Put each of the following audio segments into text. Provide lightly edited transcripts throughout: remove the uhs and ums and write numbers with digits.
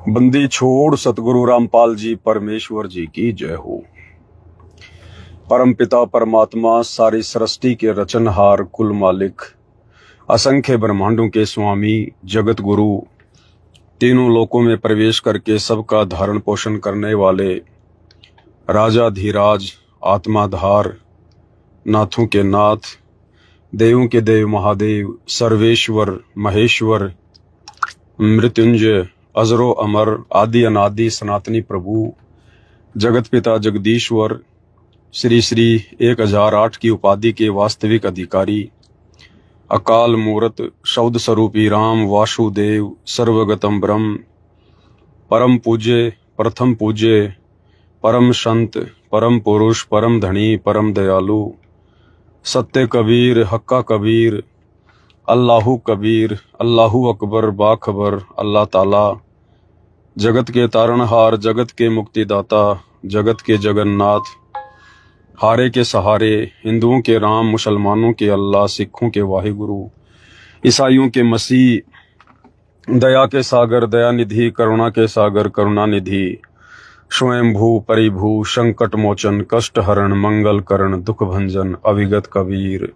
बंदी छोड़ सतगुरु रामपाल जी परमेश्वर जी की जय हो। परम पिता परमात्मा सारी सृष्टि के रचनहार कुल मालिक असंख्य ब्रह्मांडों के स्वामी जगत गुरु तीनों लोकों में प्रवेश करके सबका धारण पोषण करने वाले राजा धीराज आत्माधार नाथों के नाथ देवों के देव महादेव सर्वेश्वर महेश्वर मृत्युंजय अजरो अमर आदि अनादि सनातनी प्रभु जगत पिता जगदीश्वर श्री श्री 1008 की उपाधि के वास्तविक अधिकारी अकाल मूरत शब्द स्वरूपी राम वासुदेव सर्वगतम ब्रह्म परम पूज्य प्रथम पूज्य परम संत परम पुरुष परम धनी परम दयालु सत्य कबीर हक्का कबीर अल्लाहु कबीर अल्लाहु अकबर बाखबर अल्लाह ताला जगत के तारणहार जगत के मुक्तिदाता जगत के जगन्नाथ हारे के सहारे हिंदुओं के राम मुसलमानों के अल्लाह सिखों के वाहिगुरु ईसाइयों के मसीह दया के सागर दया निधि करुणा के सागर करुणा निधि स्वयंभू परिभू संकट मोचन कष्ट हरण मंगल करण दुख भंजन अविगत कबीर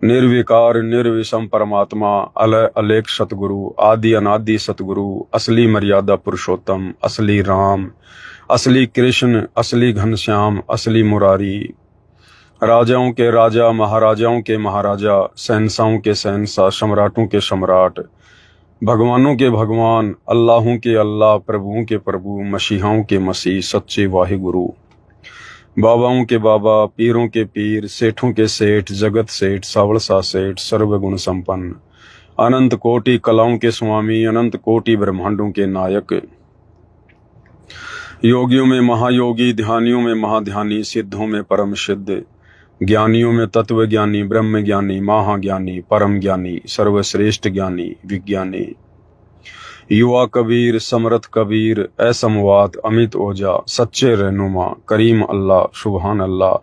निर्विकार निर्विषम परमात्मा अलय अलेख सतगुरु आदि अनादि सतगुरु असली मर्यादा पुरुषोत्तम असली राम असली कृष्ण असली घनश्याम असली मुरारी राजाओं के राजा महाराजाओं के महाराजा शहंशाहों के शहंशाह सम्राटों के सम्राट भगवानों के भगवान अल्लाहों के अल्लाह प्रभुओं के प्रभु मसीहाओं के मसीह सच्चे वाहिगुरु बाबाओं के बाबा पीरों के पीर सेठों के सेठ जगत सेठ सावलसा सेठ सर्वगुण संपन्न अनंत कोटि कलाओं के स्वामी अनंत कोटि ब्रह्मांडों के नायक योगियों में महायोगी ध्यानियों में महाध्यानी सिद्धों में परम सिद्ध ज्ञानियों में तत्व ज्ञानी ब्रह्म ज्ञानी महाज्ञानी परम ज्ञानी सर्वश्रेष्ठ ज्ञानी विज्ञानी युवा कबीर समरथ कबीर असमवात अमित ओजा सच्चे रहनुमा करीम अल्लाह सुबहान अल्लाह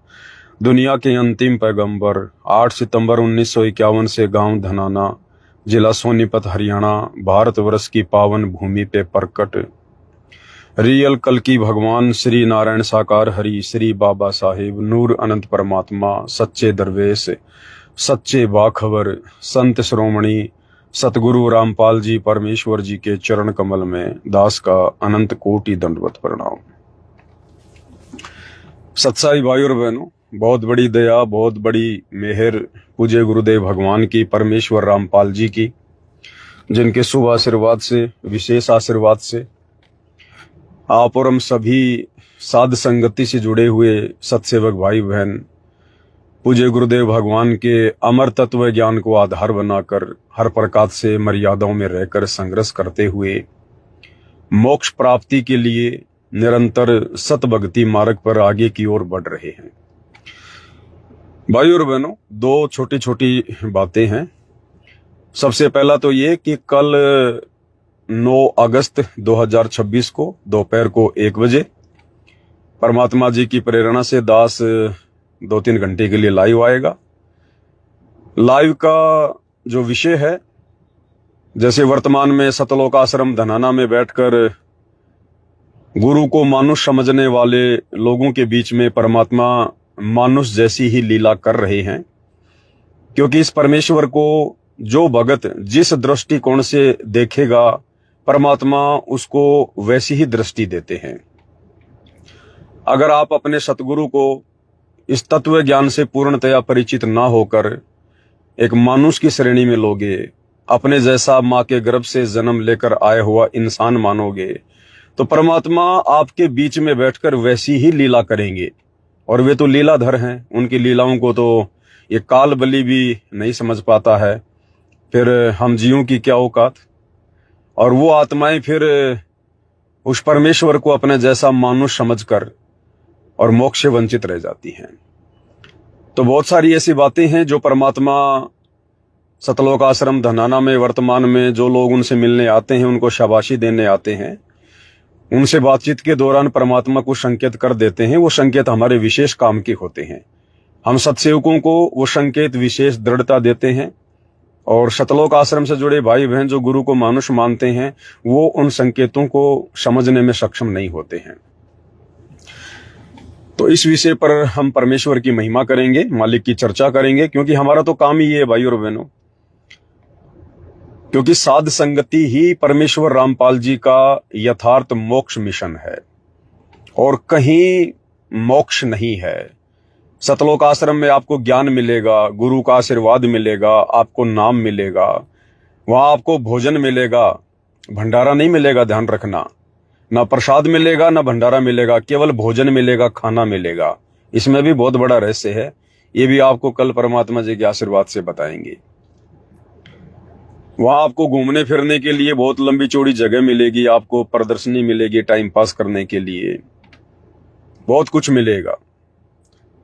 दुनिया के अंतिम पैगंबर 8 सितंबर 1951 से गांव धनाना जिला सोनीपत हरियाणा भारतवर्ष की पावन भूमि पे प्रकट रियल कल्कि भगवान श्री नारायण साकार हरि श्री बाबा साहेब नूर अनंत परमात्मा सच्चे दरवेश सच्चे बाखबर संत श्रोमणी सतगुरु रामपाल जी परमेश्वर जी के चरण कमल में दास का अनंत कोटि दंडवत प्रणाम। सत्साई भाइयों और बहनों, बहुत बड़ी दया बहुत बड़ी मेहर पूज्य गुरुदेव भगवान की परमेश्वर रामपाल जी की, जिनके शुभ आशीर्वाद से विशेष आशीर्वाद से आप और हम सभी साध संगति से जुड़े हुए सत्सेवक भाई बहन पूज्य गुरुदेव भगवान के अमर तत्व ज्ञान को आधार बनाकर हर प्रकार से मर्यादाओं में रहकर संघर्ष करते हुए मोक्ष प्राप्ति के लिए निरंतर सत भक्ति मार्ग पर आगे की ओर बढ़ रहे हैं। भाइयों और बहनों, दो छोटी छोटी बातें हैं। सबसे पहला तो ये कि कल 9 अगस्त 2026 को दोपहर को 1 बजे परमात्मा जी की प्रेरणा से दास 2-3 घंटे के लिए लाइव आएगा। लाइव का जो विषय है, जैसे वर्तमान में सतलोक आश्रम धनाना में बैठकर गुरु को मानुष समझने वाले लोगों के बीच में परमात्मा मानुष जैसी ही लीला कर रहे हैं, क्योंकि इस परमेश्वर को जो भगत जिस दृष्टिकोण से देखेगा परमात्मा उसको वैसी ही दृष्टि देते हैं। अगर आप अपने सतगुरु को इस तत्व ज्ञान से पूर्णतया परिचित ना होकर एक मानुष की श्रेणी में लोगे, अपने जैसा माँ के गर्भ से जन्म लेकर आया हुआ इंसान मानोगे, तो परमात्मा आपके बीच में बैठकर वैसी ही लीला करेंगे। और वे तो लीलाधर हैं, उनकी लीलाओं को तो ये काल बलि भी नहीं समझ पाता है, फिर हम जीवों की क्या औकात। और वो आत्माएं फिर उस परमेश्वर को अपने जैसा मानुष समझकर और मोक्ष से वंचित रह जाती हैं। तो बहुत सारी ऐसी बातें हैं जो परमात्मा सतलोक आश्रम धनाना में वर्तमान में जो लोग उनसे मिलने आते हैं, उनको शाबाशी देने आते हैं, उनसे बातचीत के दौरान परमात्मा को संकेत कर देते हैं। वो संकेत हमारे विशेष काम के होते हैं। हम सत्सेवकों को वो संकेत विशेष दृढ़ता देते हैं और शतलोक आश्रम से जुड़े भाई बहन जो गुरु को मानुष मानते हैं वो उन संकेतों को समझने में सक्षम नहीं होते हैं। तो इस विषय पर हम परमेश्वर की महिमा करेंगे, मालिक की चर्चा करेंगे, क्योंकि हमारा तो काम ही है भाई और बहनों। क्योंकि साध संगति ही परमेश्वर रामपाल जी का यथार्थ मोक्ष मिशन है और कहीं मोक्ष नहीं है। सतलोक आश्रम में आपको ज्ञान मिलेगा, गुरु का आशीर्वाद मिलेगा, आपको नाम मिलेगा, वहां आपको भोजन मिलेगा, भंडारा नहीं मिलेगा, ध्यान रखना। ना प्रसाद मिलेगा ना भंडारा मिलेगा, केवल भोजन मिलेगा, खाना मिलेगा। इसमें भी बहुत बड़ा रहस्य है, ये भी आपको कल परमात्मा जी के आशीर्वाद से बताएंगे। वहां आपको घूमने फिरने के लिए बहुत लंबी चौड़ी जगह मिलेगी, आपको प्रदर्शनी मिलेगी, टाइम पास करने के लिए बहुत कुछ मिलेगा,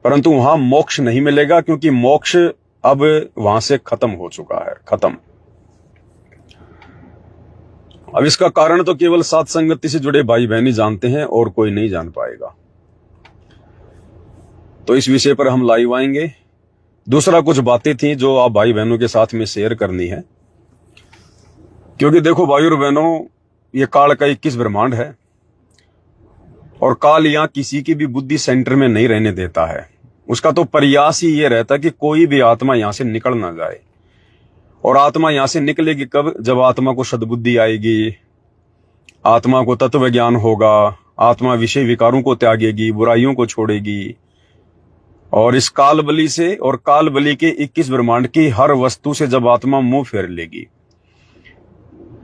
परंतु वहां मोक्ष नहीं मिलेगा, क्योंकि मोक्ष अब वहां से खत्म हो चुका है, खत्म। अब इसका कारण तो केवल साथ संगति से जुड़े भाई बहन ही जानते हैं और कोई नहीं जान पाएगा। तो इस विषय पर हम लाइव आएंगे। दूसरा कुछ बातें थी जो आप भाई बहनों के साथ में शेयर करनी है, क्योंकि देखो भाई और बहनों, ये काल का 21 ब्रह्मांड है और काल यहां किसी की भी बुद्धि सेंटर में नहीं रहने देता है। उसका तो प्रयास ही ये रहता है कि कोई भी आत्मा यहां से निकल ना जाए। और आत्मा यहां से निकलेगी कब? जब आत्मा को सद्बुद्धि आएगी, आत्मा को तत्व ज्ञान होगा, आत्मा विषय विकारों को त्यागेगी, बुराइयों को छोड़ेगी। और इस काल बलि से और काल बलि के 21 ब्रह्मांड की हर वस्तु से जब आत्मा मुंह फेर लेगी,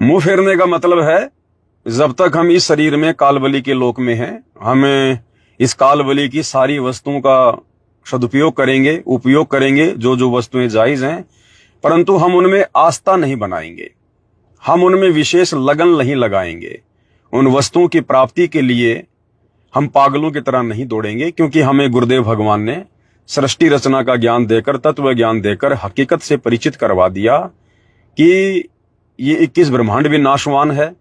मुंह फेरने का मतलब है जब तक हम इस शरीर में काल बलि के लोक में हैं, हमें इस काल बलि की सारी वस्तुओं का सदुपयोग करेंगे, उपयोग करेंगे, जो जो वस्तुएं जायज हैं, परंतु हम उनमें आस्था नहीं बनाएंगे, हम उनमें विशेष लगन नहीं लगाएंगे। उन वस्तुओं की प्राप्ति के लिए हम पागलों की तरह नहीं दौड़ेंगे, क्योंकि हमें गुरुदेव भगवान ने सृष्टि रचना का ज्ञान देकर, तत्व ज्ञान देकर हकीकत से परिचित करवा दिया कि ये 21 ब्रह्मांड भी नाशवान है,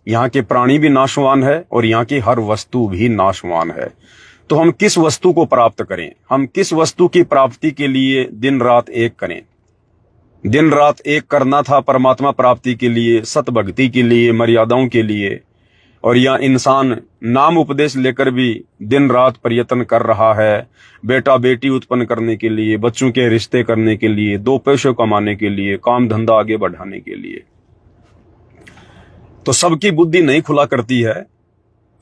यहाँ के प्राणी भी नाशवान है और यहाँ की हर वस्तु भी नाशवान है। तो हम किस वस्तु को प्राप्त करें? हम किस वस्तु की प्राप्ति के लिए दिन रात एक करें? दिन रात एक करना था परमात्मा प्राप्ति के लिए, सत भक्ति के लिए, मर्यादाओं के लिए। और यह इंसान नाम उपदेश लेकर भी दिन रात प्रयत्न कर रहा है, बेटा बेटी उत्पन्न करने के लिए, बच्चों के रिश्ते करने के लिए, 2 पैसे कमाने के लिए, काम धंधा आगे बढ़ाने के लिए। तो सबकी बुद्धि नहीं खुला करती है।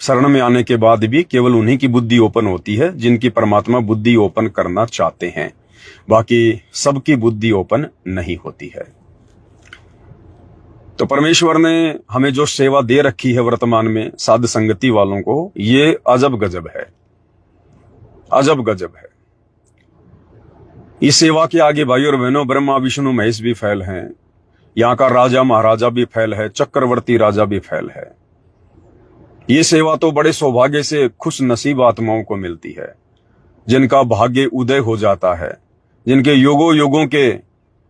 शरण में आने के बाद भी केवल उन्हीं की बुद्धि ओपन होती है जिनकी परमात्मा बुद्धि ओपन करना चाहते हैं, बाकी सबकी बुद्धि ओपन नहीं होती है। तो परमेश्वर ने हमें जो सेवा दे रखी है वर्तमान में साध संगति वालों को, ये अजब गजब है, अजब गजब है। इस सेवा के आगे भाई और बहनों ब्रह्मा विष्णु महेश भी फैल हैं, यहाँ का राजा महाराजा भी फैल है, चक्रवर्ती राजा भी फैल है। ये सेवा तो बड़े सौभाग्य से खुश नसीब आत्माओं को मिलती है, जिनका भाग्य उदय हो जाता है, जिनके युगों युगों के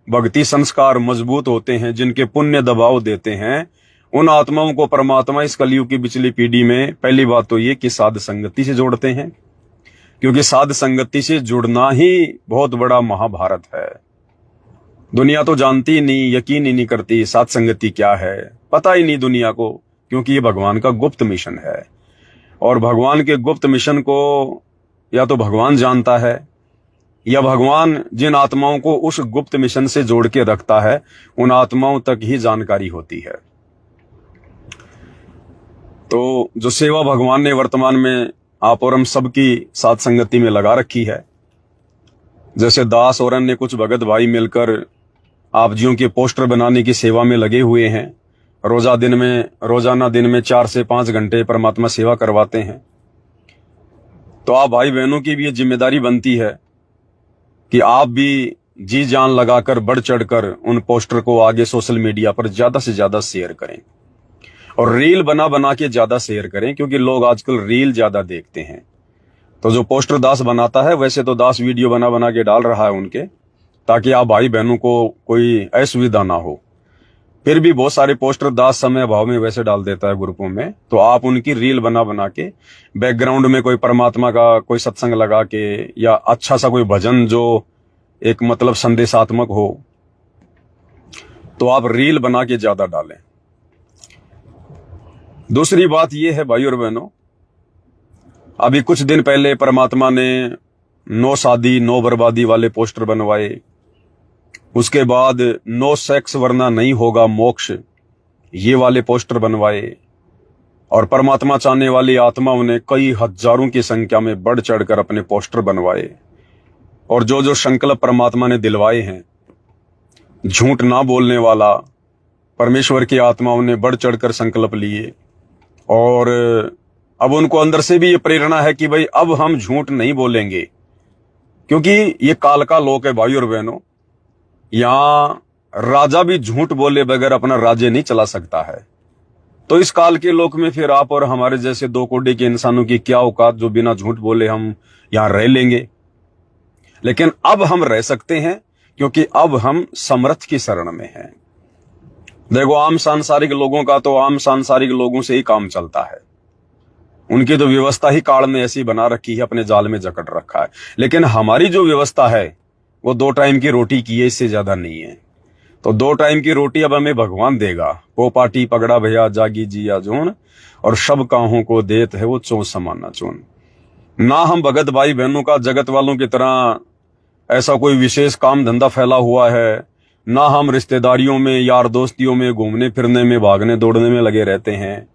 भक्ति संस्कार मजबूत होते हैं, जिनके पुण्य दबाव देते हैं। उन आत्माओं को परमात्मा इस कलयुग की पिछली पीढ़ी में पहली बात तो ये कि साध संगति से जोड़ते हैं, क्योंकि साध संगति से जुड़ना ही बहुत बड़ा महाभारत है। दुनिया तो जानती नहीं, यकीन ही नहीं करती साध संगति क्या है, पता ही नहीं दुनिया को, क्योंकि ये भगवान का गुप्त मिशन है। और भगवान के गुप्त मिशन को या तो भगवान जानता है, या भगवान जिन आत्माओं को उस गुप्त मिशन से जोड़ के रखता है उन आत्माओं तक ही जानकारी होती है। तो जो सेवा भगवान ने वर्तमान में आप और हम सबकी साथ संगति में लगा रखी है, जैसे दास और अन्य कुछ भगत भाई मिलकर आप जियों के पोस्टर बनाने की सेवा में लगे हुए हैं, रोजाना दिन में 4 से 5 घंटे परमात्मा सेवा करवाते हैं। तो आप भाई बहनों की भी ये जिम्मेदारी बनती है कि आप भी जी जान लगाकर बढ़ चढ़कर उन पोस्टर को आगे सोशल मीडिया पर ज्यादा से ज्यादा शेयर करें और रील बना बना के ज्यादा शेयर करें, क्योंकि लोग आजकल रील ज्यादा देखते हैं। तो जो पोस्टर दास बनाता है, वैसे तो दास वीडियो बना बना के डाल रहा है उनके, ताकि आप भाई बहनों को कोई असुविधा ना हो। फिर भी बहुत सारे पोस्टर दास समय अभाव में वैसे डाल देता है ग्रुपों में, तो आप उनकी रील बना बना के बैकग्राउंड में कोई परमात्मा का कोई सत्संग लगा के, या अच्छा सा कोई भजन जो एक मतलब संदेशात्मक हो, तो आप रील बना के ज्यादा डालें। दूसरी बात यह है भाई और बहनों, अभी कुछ दिन पहले परमात्मा ने नो शादी नो बर्बादी वाले पोस्टर बनवाए, उसके बाद नो सेक्स वरना नहीं होगा मोक्ष ये वाले पोस्टर बनवाए, और परमात्मा चाहने वाली आत्माओं ने कई हजारों की संख्या में बढ़ चढ़कर अपने पोस्टर बनवाए। और जो जो संकल्प परमात्मा ने दिलवाए हैं, झूठ ना बोलने वाला परमेश्वर की आत्माओं ने बढ़ चढ़कर संकल्प लिए, और अब उनको अंदर से भी ये प्रेरणा है कि भाई अब हम झूठ नहीं बोलेंगे, क्योंकि ये काल का लोक है भाई और बहनों। यहां राजा भी झूठ बोले बगैर अपना राज्य नहीं चला सकता है। तो इस काल के लोक में फिर आप और हमारे जैसे दो कोडे के इंसानों की क्या औकात जो बिना झूठ बोले हम यहां रह लेंगे। लेकिन अब हम रह सकते हैं, क्योंकि अब हम समर्थ की शरण में हैं। देखो, आम सांसारिक लोगों का तो आम सांसारिक लोगों से ही काम चलता है। उनकी तो व्यवस्था ही काल ने ऐसी बना रखी है, अपने जाल में जकड़ रखा है। लेकिन हमारी जो व्यवस्था है वो 2 टाइम की रोटी की है, इससे ज्यादा नहीं है। तो 2 टाइम की रोटी अब हमें भगवान देगा। वो पाटी पगड़ा भैया जागी जिया जोन, और सब काहों को देत है वो चो समाना चोन। ना हम भगत भाई बहनों का जगत वालों की तरह ऐसा कोई विशेष काम धंधा फैला हुआ है, ना हम रिश्तेदारियों में यार दोस्तियों में घूमने फिरने में भागने दौड़ने में लगे रहते हैं।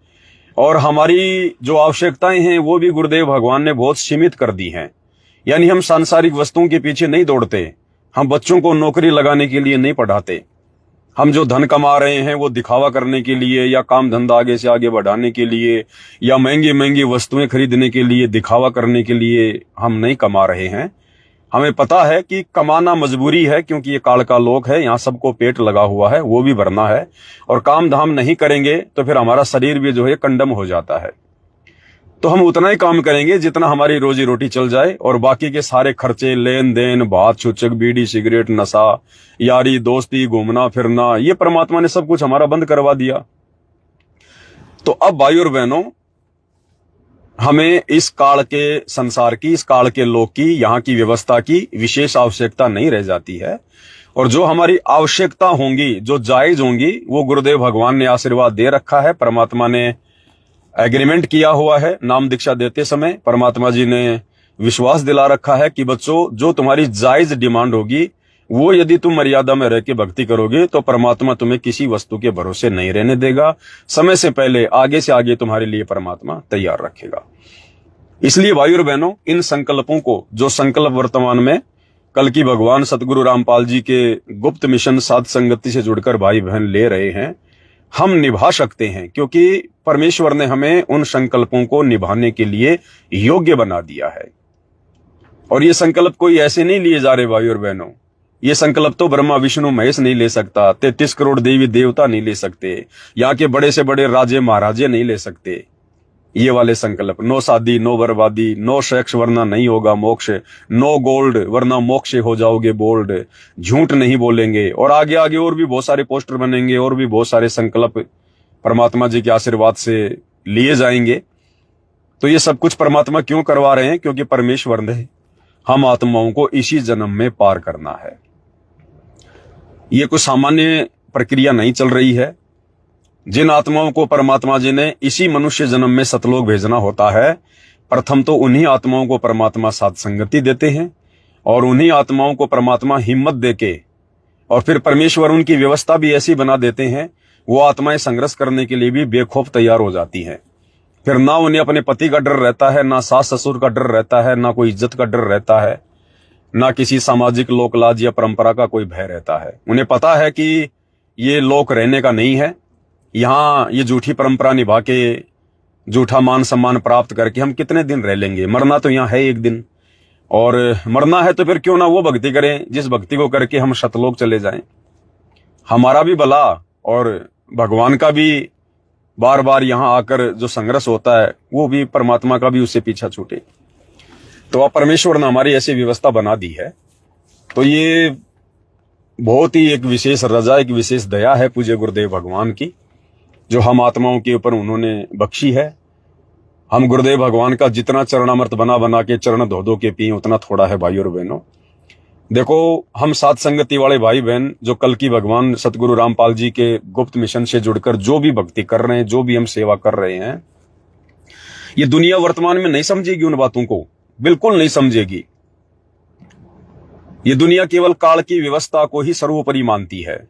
और हमारी जो आवश्यकताएं हैं वो भी गुरुदेव भगवान ने बहुत सीमित कर दी हैं। यानी हम सांसारिक वस्तुओं के पीछे नहीं दौड़ते, हम बच्चों को नौकरी लगाने के लिए नहीं पढ़ाते, हम जो धन कमा रहे हैं वो दिखावा करने के लिए या काम धंधा आगे से आगे बढ़ाने के लिए या महंगी महंगी वस्तुएं खरीदने के लिए दिखावा करने के लिए हम नहीं कमा रहे हैं। हमें पता है कि कमाना मजबूरी है, क्योंकि ये काल का लोक है, यहाँ सबको पेट लगा हुआ है, वो भी भरना है। और काम धाम नहीं करेंगे तो फिर हमारा शरीर भी जो है कंडम हो जाता है। तो हम उतना ही काम करेंगे जितना हमारी रोजी रोटी चल जाए, और बाकी के सारे खर्चे, लेन देन, बात छुचक, बीड़ी सिगरेट, नशा, यारी दोस्ती, घूमना फिरना, ये परमात्मा ने सब कुछ हमारा बंद करवा दिया। तो अब भाई और बहनों, हमें इस काल के संसार की, इस काल के लोक की, यहाँ की व्यवस्था की विशेष आवश्यकता नहीं रह जाती है। और जो हमारी आवश्यकता होंगी, जो जायज होंगी, वो गुरुदेव भगवान ने आशीर्वाद दे रखा है। परमात्मा ने एग्रीमेंट किया हुआ है। नाम दीक्षा देते समय परमात्मा जी ने विश्वास दिला रखा है कि बच्चों, जो तुम्हारी जायज डिमांड होगी वो यदि तुम मर्यादा में रह के भक्ति करोगे तो परमात्मा तुम्हें किसी वस्तु के भरोसे नहीं रहने देगा। समय से पहले आगे से आगे तुम्हारे लिए परमात्मा तैयार रखेगा। इसलिए भाई और बहनों, इन संकल्पों को, जो संकल्प वर्तमान में कल की भगवान सतगुरु रामपाल जी के गुप्त मिशन साध संगति से जुड़कर भाई बहन ले रहे हैं, हम निभा सकते हैं, क्योंकि परमेश्वर ने हमें उन संकल्पों को निभाने के लिए योग्य बना दिया है। और ये संकल्प कोई ऐसे नहीं लिए जा रहे भाई और बहनों। ये संकल्प तो ब्रह्मा विष्णु महेश नहीं ले सकता, 33 करोड़ देवी देवता नहीं ले सकते, यहाँ के बड़े से बड़े राजे महाराजे नहीं ले सकते। ये वाले संकल्प, नो शादी नो बर्बादी, नो सेक्स वरना नहीं होगा मोक्ष, नो गोल्ड वरना मोक्ष हो जाओगे बोल्ड, झूठ नहीं बोलेंगे, और आगे आगे और भी बहुत सारे पोस्टर बनेंगे, और भी बहुत सारे संकल्प परमात्मा जी के आशीर्वाद से लिए जाएंगे। तो ये सब कुछ परमात्मा क्यों करवा रहे हैं? क्योंकि परमेश्वर ने हम आत्माओं को इसी जन्म में पार करना है। ये कोई सामान्य प्रक्रिया नहीं चल रही है। जिन आत्माओं को परमात्मा जी ने इसी मनुष्य जन्म में सतलोक भेजना होता है, प्रथम तो उन्हीं आत्माओं को परमात्मा साथ संगति देते हैं, और उन्हीं आत्माओं को परमात्मा हिम्मत देके, और फिर परमेश्वर उनकी व्यवस्था भी ऐसी बना देते हैं, वो आत्माएं संघर्ष करने के लिए भी बेखौफ तैयार हो जाती हैं। फिर ना उन्हें अपने पति का डर रहता है, ना सास ससुर का डर रहता है, ना कोई इज्जत का डर रहता है, ना किसी सामाजिक लोकलाज या परंपरा का कोई भय रहता है। उन्हें पता है कि ये लोक रहने का नहीं है, यहाँ ये झूठी परंपरा निभा के, झूठा मान सम्मान प्राप्त करके हम कितने दिन रह लेंगे। मरना तो यहाँ है एक दिन, और मरना है तो फिर क्यों ना वो भक्ति करें जिस भक्ति को करके हम शतलोक चले जाएं। हमारा भी भला और भगवान का भी बार बार यहाँ आकर जो संघर्ष होता है, वो भी परमात्मा का भी उससे पीछा छूटे। तो अब परमेश्वर ने हमारी ऐसी व्यवस्था बना दी है। तो ये बहुत ही एक विशेष रजा, एक विशेष दया है पूज्य गुरुदेव भगवान की, जो हम आत्माओं के ऊपर उन्होंने बख्शी है। हम गुरुदेव भगवान का जितना चरणामृत बना बना के चरण धो धो के पिए उतना थोड़ा है भाई और बहनों। देखो, हम साथ संगति वाले भाई बहन जो कल की भगवान सतगुरु रामपाल जी के गुप्त मिशन से जुड़कर जो भी भक्ति कर रहे हैं, जो भी हम सेवा कर रहे हैं, ये दुनिया वर्तमान में नहीं समझेगी उन बातों को, बिल्कुल नहीं समझेगी। ये दुनिया केवल काल की व्यवस्था को ही सर्वोपरि मानती है।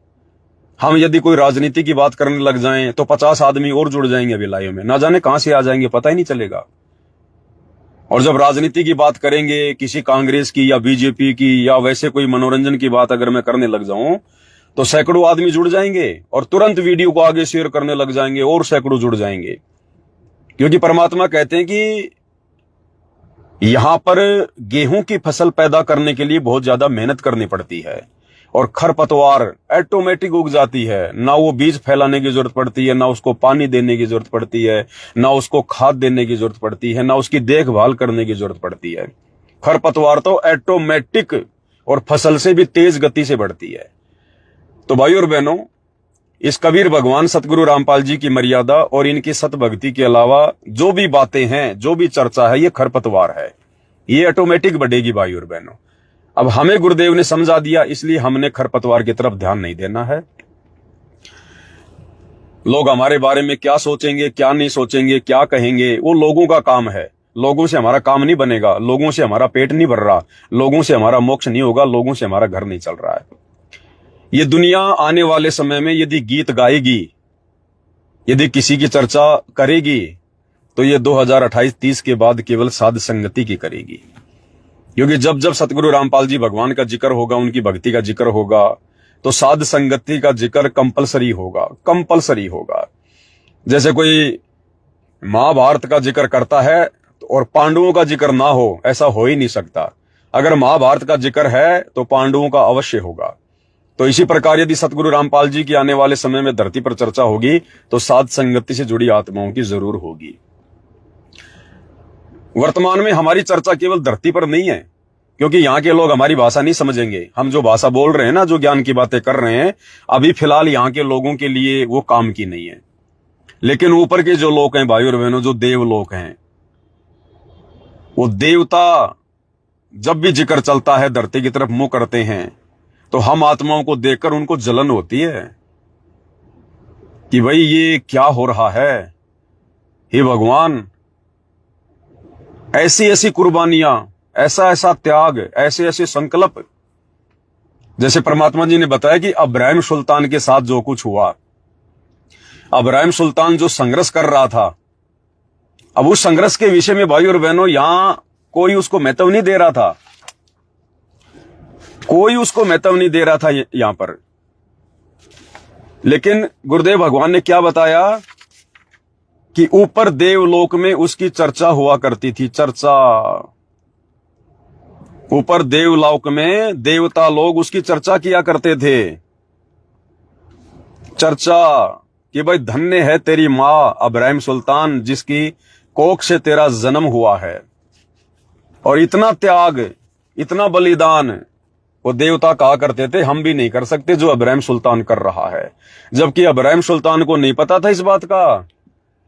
हम यदि कोई राजनीति की बात करने लग जाएं तो 50 आदमी और जुड़ जाएंगे विलायों में, ना जाने कहां से आ जाएंगे, पता ही नहीं चलेगा। और जब राजनीति की बात करेंगे, किसी कांग्रेस की या बीजेपी की या वैसे कोई मनोरंजन की बात अगर मैं करने लग जाऊं तो सैकड़ों आदमी जुड़ जाएंगे और तुरंत वीडियो को आगे शेयर करने लग जाएंगे और सैकड़ों जुड़ जाएंगे। क्योंकि परमात्मा कहते हैं कि यहां पर गेहूं की फसल पैदा करने के लिए बहुत ज्यादा मेहनत करनी पड़ती है और खरपतवार ऑटोमेटिक उग जाती है। ना वो बीज फैलाने की जरूरत पड़ती है, ना उसको पानी देने की जरूरत पड़ती है, ना उसको खाद देने की जरूरत पड़ती है, ना उसकी देखभाल करने की जरूरत पड़ती है। खरपतवार तो ऑटोमेटिक और फसल से भी तेज गति से बढ़ती है। तो भाइयों और बहनों, इस कबीर भगवान सतगुरु रामपाल जी की मर्यादा और इनकी सत भक्ति के अलावा जो भी बातें हैं, जो भी चर्चा है, ये खरपतवार है, ये ऑटोमेटिक बढ़ेगी भाइयों और बहनों। अब हमें गुरुदेव ने समझा दिया, इसलिए हमने खरपतवार की तरफ ध्यान नहीं देना है। लोग हमारे बारे में क्या सोचेंगे, क्या नहीं सोचेंगे, क्या कहेंगे, वो लोगों का काम है। लोगों से हमारा काम नहीं बनेगा, लोगों से हमारा पेट नहीं भर रहा, लोगों से हमारा मोक्ष नहीं होगा, लोगों से हमारा घर नहीं चल रहा है। ये दुनिया आने वाले समय में यदि गीत गाएगी, यदि किसी की चर्चा करेगी, तो ये 2028-30 के बाद केवल साध संगति की करेगी। क्योंकि जब जब सतगुरु रामपाल जी भगवान का जिक्र होगा, उनकी भक्ति का जिक्र होगा, तो साध संगति का जिक्र कंपलसरी होगा, कंपलसरी होगा। जैसे कोई महाभारत का जिक्र करता है और पांडवों का जिक्र ना हो, ऐसा हो ही नहीं सकता। अगर महाभारत का जिक्र है तो पांडवों का अवश्य होगा। तो इसी प्रकार यदि सतगुरु रामपाल जी की आने वाले समय में धरती पर चर्चा होगी तो साध संगति से जुड़ी आत्माओं की जरूर होगी। वर्तमान में हमारी चर्चा केवल धरती पर नहीं है, क्योंकि यहाँ के लोग हमारी भाषा नहीं समझेंगे। हम जो भाषा बोल रहे हैं ना, जो ज्ञान की बातें कर रहे हैं, अभी फिलहाल यहाँ के लोगों के लिए वो काम की नहीं है। लेकिन ऊपर के जो लोग हैं भाइयों और बहनों, जो देवलोक हैं, वो देवता जब भी जिक्र चलता है धरती की तरफ मुंह करते हैं तो हम आत्माओं को देखकर उनको जलन होती है कि भाई ये क्या हो रहा है। हे भगवान, ऐसी ऐसी कुर्बानियां, ऐसा ऐसा त्याग, ऐसे ऐसे संकल्प। जैसे परमात्मा जी ने बताया कि अब्राहिम सुल्तान के साथ जो कुछ हुआ, अब्राहिम सुल्तान जो संघर्ष कर रहा था, अब उस संघर्ष के विषय में भाई और बहनों यहां कोई उसको महत्व नहीं दे रहा था, कोई उसको महत्व नहीं दे रहा था यहां पर। लेकिन गुरुदेव भगवान ने क्या बताया कि ऊपर देवलोक में उसकी चर्चा हुआ करती थी। चर्चा ऊपर देवलोक में देवता लोग उसकी चर्चा किया करते थे। चर्चा कि भाई धन्य है तेरी मां अब्राहिम सुल्तान, जिसकी कोख से तेरा जन्म हुआ है। और इतना त्याग, इतना बलिदान वो देवता कहा करते थे, हम भी नहीं कर सकते जो अब्राहिम सुल्तान कर रहा है। जबकि अब्राहिम सुल्तान को नहीं पता था इस बात का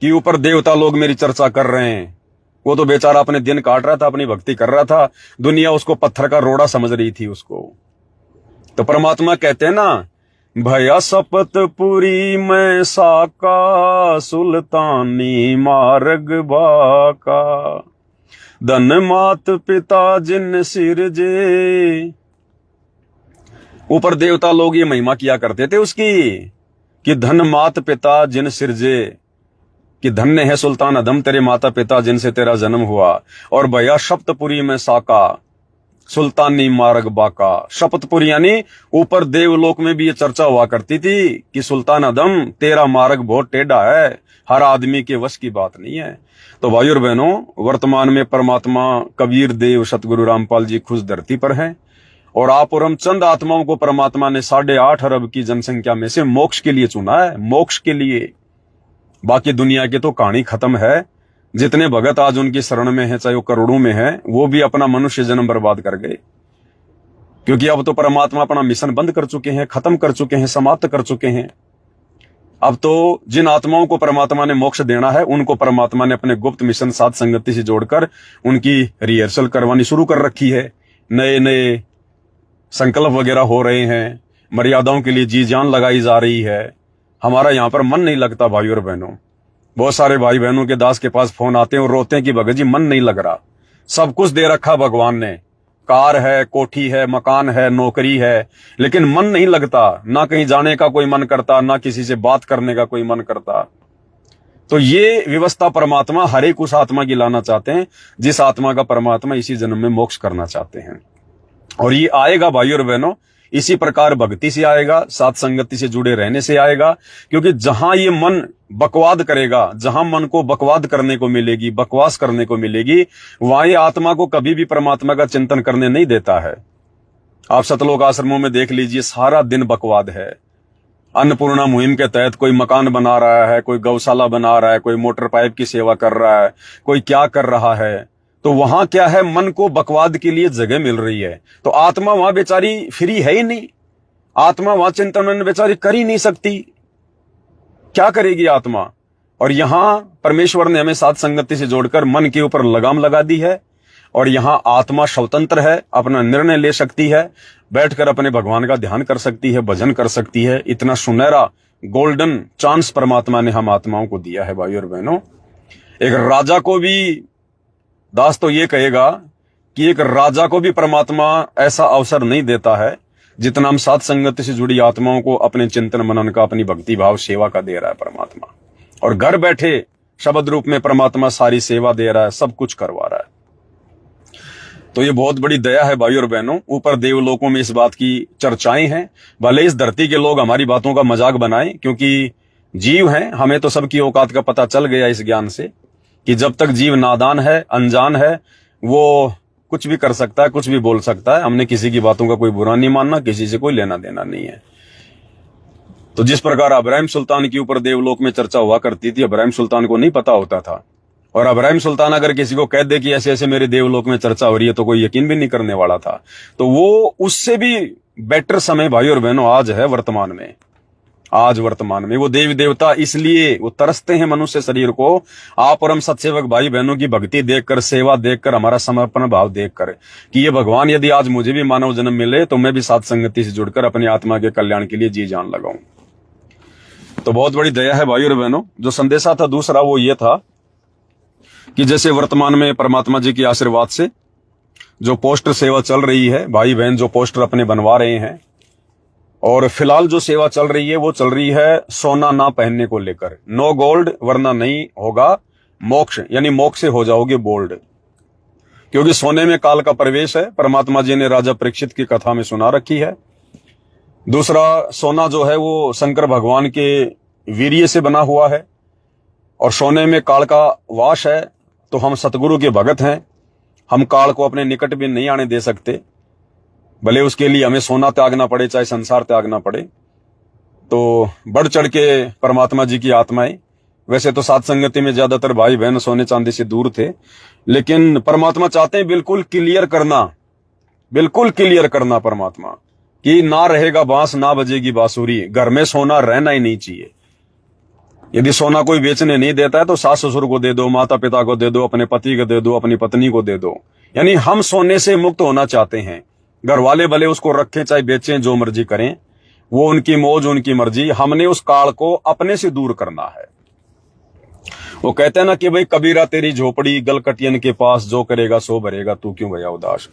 कि ऊपर देवता लोग मेरी चर्चा कर रहे हैं। वो तो बेचारा अपने दिन काट रहा था, अपनी भक्ति कर रहा था, दुनिया उसको पत्थर का रोड़ा समझ रही थी उसको। तो परमात्मा कहते हैं ना, भया सपतपुरी में साका, सुल्तानी मार्ग बाका, धन मात पिता जिन सिरजे। ऊपर देवता लोग ये महिमा किया करते थे उसकी कि धन मात पिता जिन सिरजे, कि धन्य है सुल्तान अदम तेरे माता पिता जिनसे तेरा जन्म हुआ। और भैया शपतपुरी में साका, सुल्तानी मार्ग बाका। शपतपुरी यानी ऊपर देवलोक में भी ये चर्चा हुआ करती थी कि सुल्तान अदम तेरा मार्ग बहुत टेढ़ा है, हर आदमी के वश की बात नहीं है। तो भाइयों और बहनों, वर्तमान में परमात्मा कबीर देव सतगुरु रामपाल जी खुद धरती पर हैं और आप और हम चंद आत्माओं को परमात्मा ने 8.5 अरब की जनसंख्या में से मोक्ष के लिए चुना है, मोक्ष के लिए। बाकी दुनिया की तो कहानी खत्म है। जितने भगत आज उनकी शरण में है, चाहे वो करोड़ों में है, वो भी अपना मनुष्य जन्म बर्बाद कर गए। क्योंकि अब तो परमात्मा अपना मिशन बंद कर चुके हैं, खत्म कर चुके हैं, समाप्त कर चुके हैं। अब तो जिन आत्माओं को परमात्मा ने मोक्ष देना है, उनको परमात्मा ने अपने गुप्त मिशन साथ संगति से जोड़कर उनकी रिहर्सल करवानी शुरू कर रखी है। नए नए संकल्प वगैरह हो रहे हैं, मर्यादाओं के लिए जी जान लगाई जा रही है, हमारा यहाँ पर मन नहीं लगता भाई और बहनों। बहुत सारे भाई बहनों के दास के पास फोन आते हैं और रोते हैं कि भगत जी मन नहीं लग रहा। सब कुछ दे रखा भगवान ने, कार है, कोठी है, मकान है, नौकरी है, लेकिन मन नहीं लगता। ना कहीं जाने का कोई मन करता, ना किसी से बात करने का कोई मन करता। तो ये व्यवस्था परमात्मा हर एक उस आत्मा की लाना चाहते हैं जिस आत्मा का परमात्मा इसी जन्म में मोक्ष करना चाहते हैं। और ये आएगा भाई और बहनों इसी प्रकार भक्ति से आएगा, साथ संगति से जुड़े रहने से आएगा। क्योंकि जहां ये मन बकवाद करेगा, जहां मन को बकवाद करने को मिलेगी, बकवास करने को मिलेगी, वहां ये आत्मा को कभी भी परमात्मा का चिंतन करने नहीं देता है। आप सतलोक आश्रमों में देख लीजिए, सारा दिन बकवाद है। अन्नपूर्णा मुहिम के तहत कोई मकान बना रहा है, कोई गौशाला बना रहा है, कोई मोटर पाइप की सेवा कर रहा है, कोई क्या कर रहा है। तो वहां क्या है, मन को बकवाद के लिए जगह मिल रही है। तो आत्मा वहां बेचारी फ्री है ही नहीं, आत्मा वहां चिंतन बेचारी कर ही नहीं सकती, क्या करेगी आत्मा। और यहां परमेश्वर ने हमें साथ संगति से जोड़कर मन के ऊपर लगाम लगा दी है और यहां आत्मा स्वतंत्र है, अपना निर्णय ले सकती है, बैठकर अपने भगवान का ध्यान कर सकती है, भजन कर सकती है। इतना सुनहरा गोल्डन चांस परमात्मा ने हम आत्माओं को दिया है भाई और बहनों। एक राजा को भी, दास तो ये कहेगा कि एक राजा को भी परमात्मा ऐसा अवसर नहीं देता है जितना हम साथ संगति से जुड़ी आत्माओं को अपने चिंतन मनन का, अपनी भक्ति भाव सेवा का दे रहा है परमात्मा। और घर बैठे शब्द रूप में परमात्मा सारी सेवा दे रहा है, सब कुछ करवा रहा है। तो ये बहुत बड़ी दया है भाई और बहनों। ऊपर देवलोकों में इस बात की चर्चाएं हैं, भले इस धरती के लोग हमारी बातों का मजाक बनाएं, क्योंकि जीव हैं, हमें तो सबकी औकात का पता चल गया इस ज्ञान से कि जब तक जीव नादान है, अनजान है, वो कुछ भी कर सकता है, कुछ भी बोल सकता है। हमने किसी की बातों का कोई बुरा नहीं मानना, किसी से कोई लेना देना नहीं है। तो जिस प्रकार इब्राहिम सुल्तान के ऊपर देवलोक में चर्चा हुआ करती थी, इब्राहिम सुल्तान को नहीं पता होता था। और इब्राहिम सुल्तान अगर किसी को कह दे कि ऐसे ऐसे मेरे देवलोक में चर्चा हो रही है, तो कोई यकीन भी नहीं करने वाला था। तो वो उससे भी बेटर समय भाई और बहनों आज है, वर्तमान में। आज वर्तमान में वो देवी देवता इसलिए वो तरसते हैं मनुष्य शरीर को, आप और हम सत्सेवक भाई बहनों की भक्ति देखकर, सेवा देखकर, हमारा समर्पण भाव देखकर कि ये भगवान यदि आज मुझे भी मानव जन्म मिले तो मैं भी साथ संगति से जुड़कर अपनी आत्मा के कल्याण के लिए जी जान लगाऊं। तो बहुत बड़ी दया है भाई और बहनों। जो संदेशा था दूसरा वो ये था कि जैसे वर्तमान में परमात्मा जी के आशीर्वाद से जो पोस्टर सेवा चल रही है, भाई बहन जो पोस्टर अपने बनवा रहे हैं, और फिलहाल जो सेवा चल रही है वो चल रही है सोना ना पहनने को लेकर। नो गोल्ड वरना नहीं होगा मोक्ष, यानी मोक्ष से हो जाओगे बोल्ड। क्योंकि सोने में काल का प्रवेश है, परमात्मा जी ने राजा परीक्षित की कथा में सुना रखी है। दूसरा, सोना जो है वो शंकर भगवान के वीर्य से बना हुआ है और सोने में काल का वास है। तो हम सतगुरु के भगत हैं, हम काल को अपने निकट भी नहीं आने दे सकते, भले उसके लिए हमें सोना त्यागना पड़े, चाहे संसार त्यागना पड़े। तो बढ़ चढ़ के परमात्मा जी की आत्माएं, वैसे तो साथ संगति में ज्यादातर भाई बहन सोने चांदी से दूर थे, लेकिन परमात्मा चाहते हैं बिल्कुल क्लियर करना, बिल्कुल क्लियर करना परमात्मा कि ना रहेगा बांस ना बजेगी बांसुरी, घर में सोना रहना ही नहीं चाहिए। यदि सोना कोई बेचने नहीं देता है तो सास ससुर को दे दो, माता पिता को दे दो, अपने पति को दे दो, अपनी पत्नी को दे दो। यानी हम सोने से मुक्त होना चाहते हैं। घर वाले भले उसको रखें चाहे बेचें, जो मर्जी करें, वो उनकी मौज उनकी मर्जी। हमने उस काल को अपने से दूर करना है। वो कहते हैं ना कि भाई कबीरा तेरी झोपड़ी गलकटियन के पास, जो करेगा सो भरेगा तू क्यों भया उदास।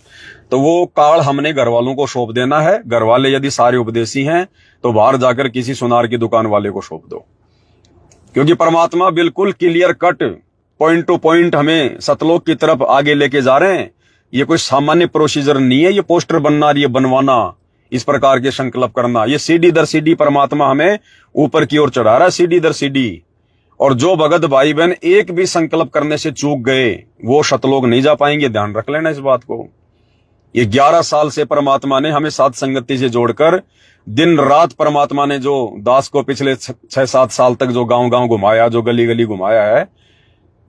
तो वो काल हमने घर वालों को सौंप देना है। घर वाले यदि सारे उपदेशी हैं तो बाहर जाकर किसी सुनार की दुकान वाले को सौंप दो, क्योंकि परमात्मा बिल्कुल clear cut point two point हमें सतलोक की तरफ आगे लेके जा रहे हैं। ये कोई सामान्य प्रोसीजर नहीं है, ये पोस्टर बनना, ये बनवाना, इस प्रकार के संकल्प करना, ये सीढ़ी दर सीढ़ी परमात्मा हमें ऊपर की ओर चढ़ा रहा है, सीढ़ी दर सीढ़ी। और जो भगत भाई बहन एक भी संकल्प करने से चूक गए वो सतलोक नहीं जा पाएंगे, ध्यान रख लेना इस बात को। ये 11 साल से परमात्मा ने हमें साथ संगति से जोड़कर दिन रात परमात्मा ने जो दास को पिछले 6-7 साल तक जो गांव गांव घुमाया, जो गली गली घुमाया है,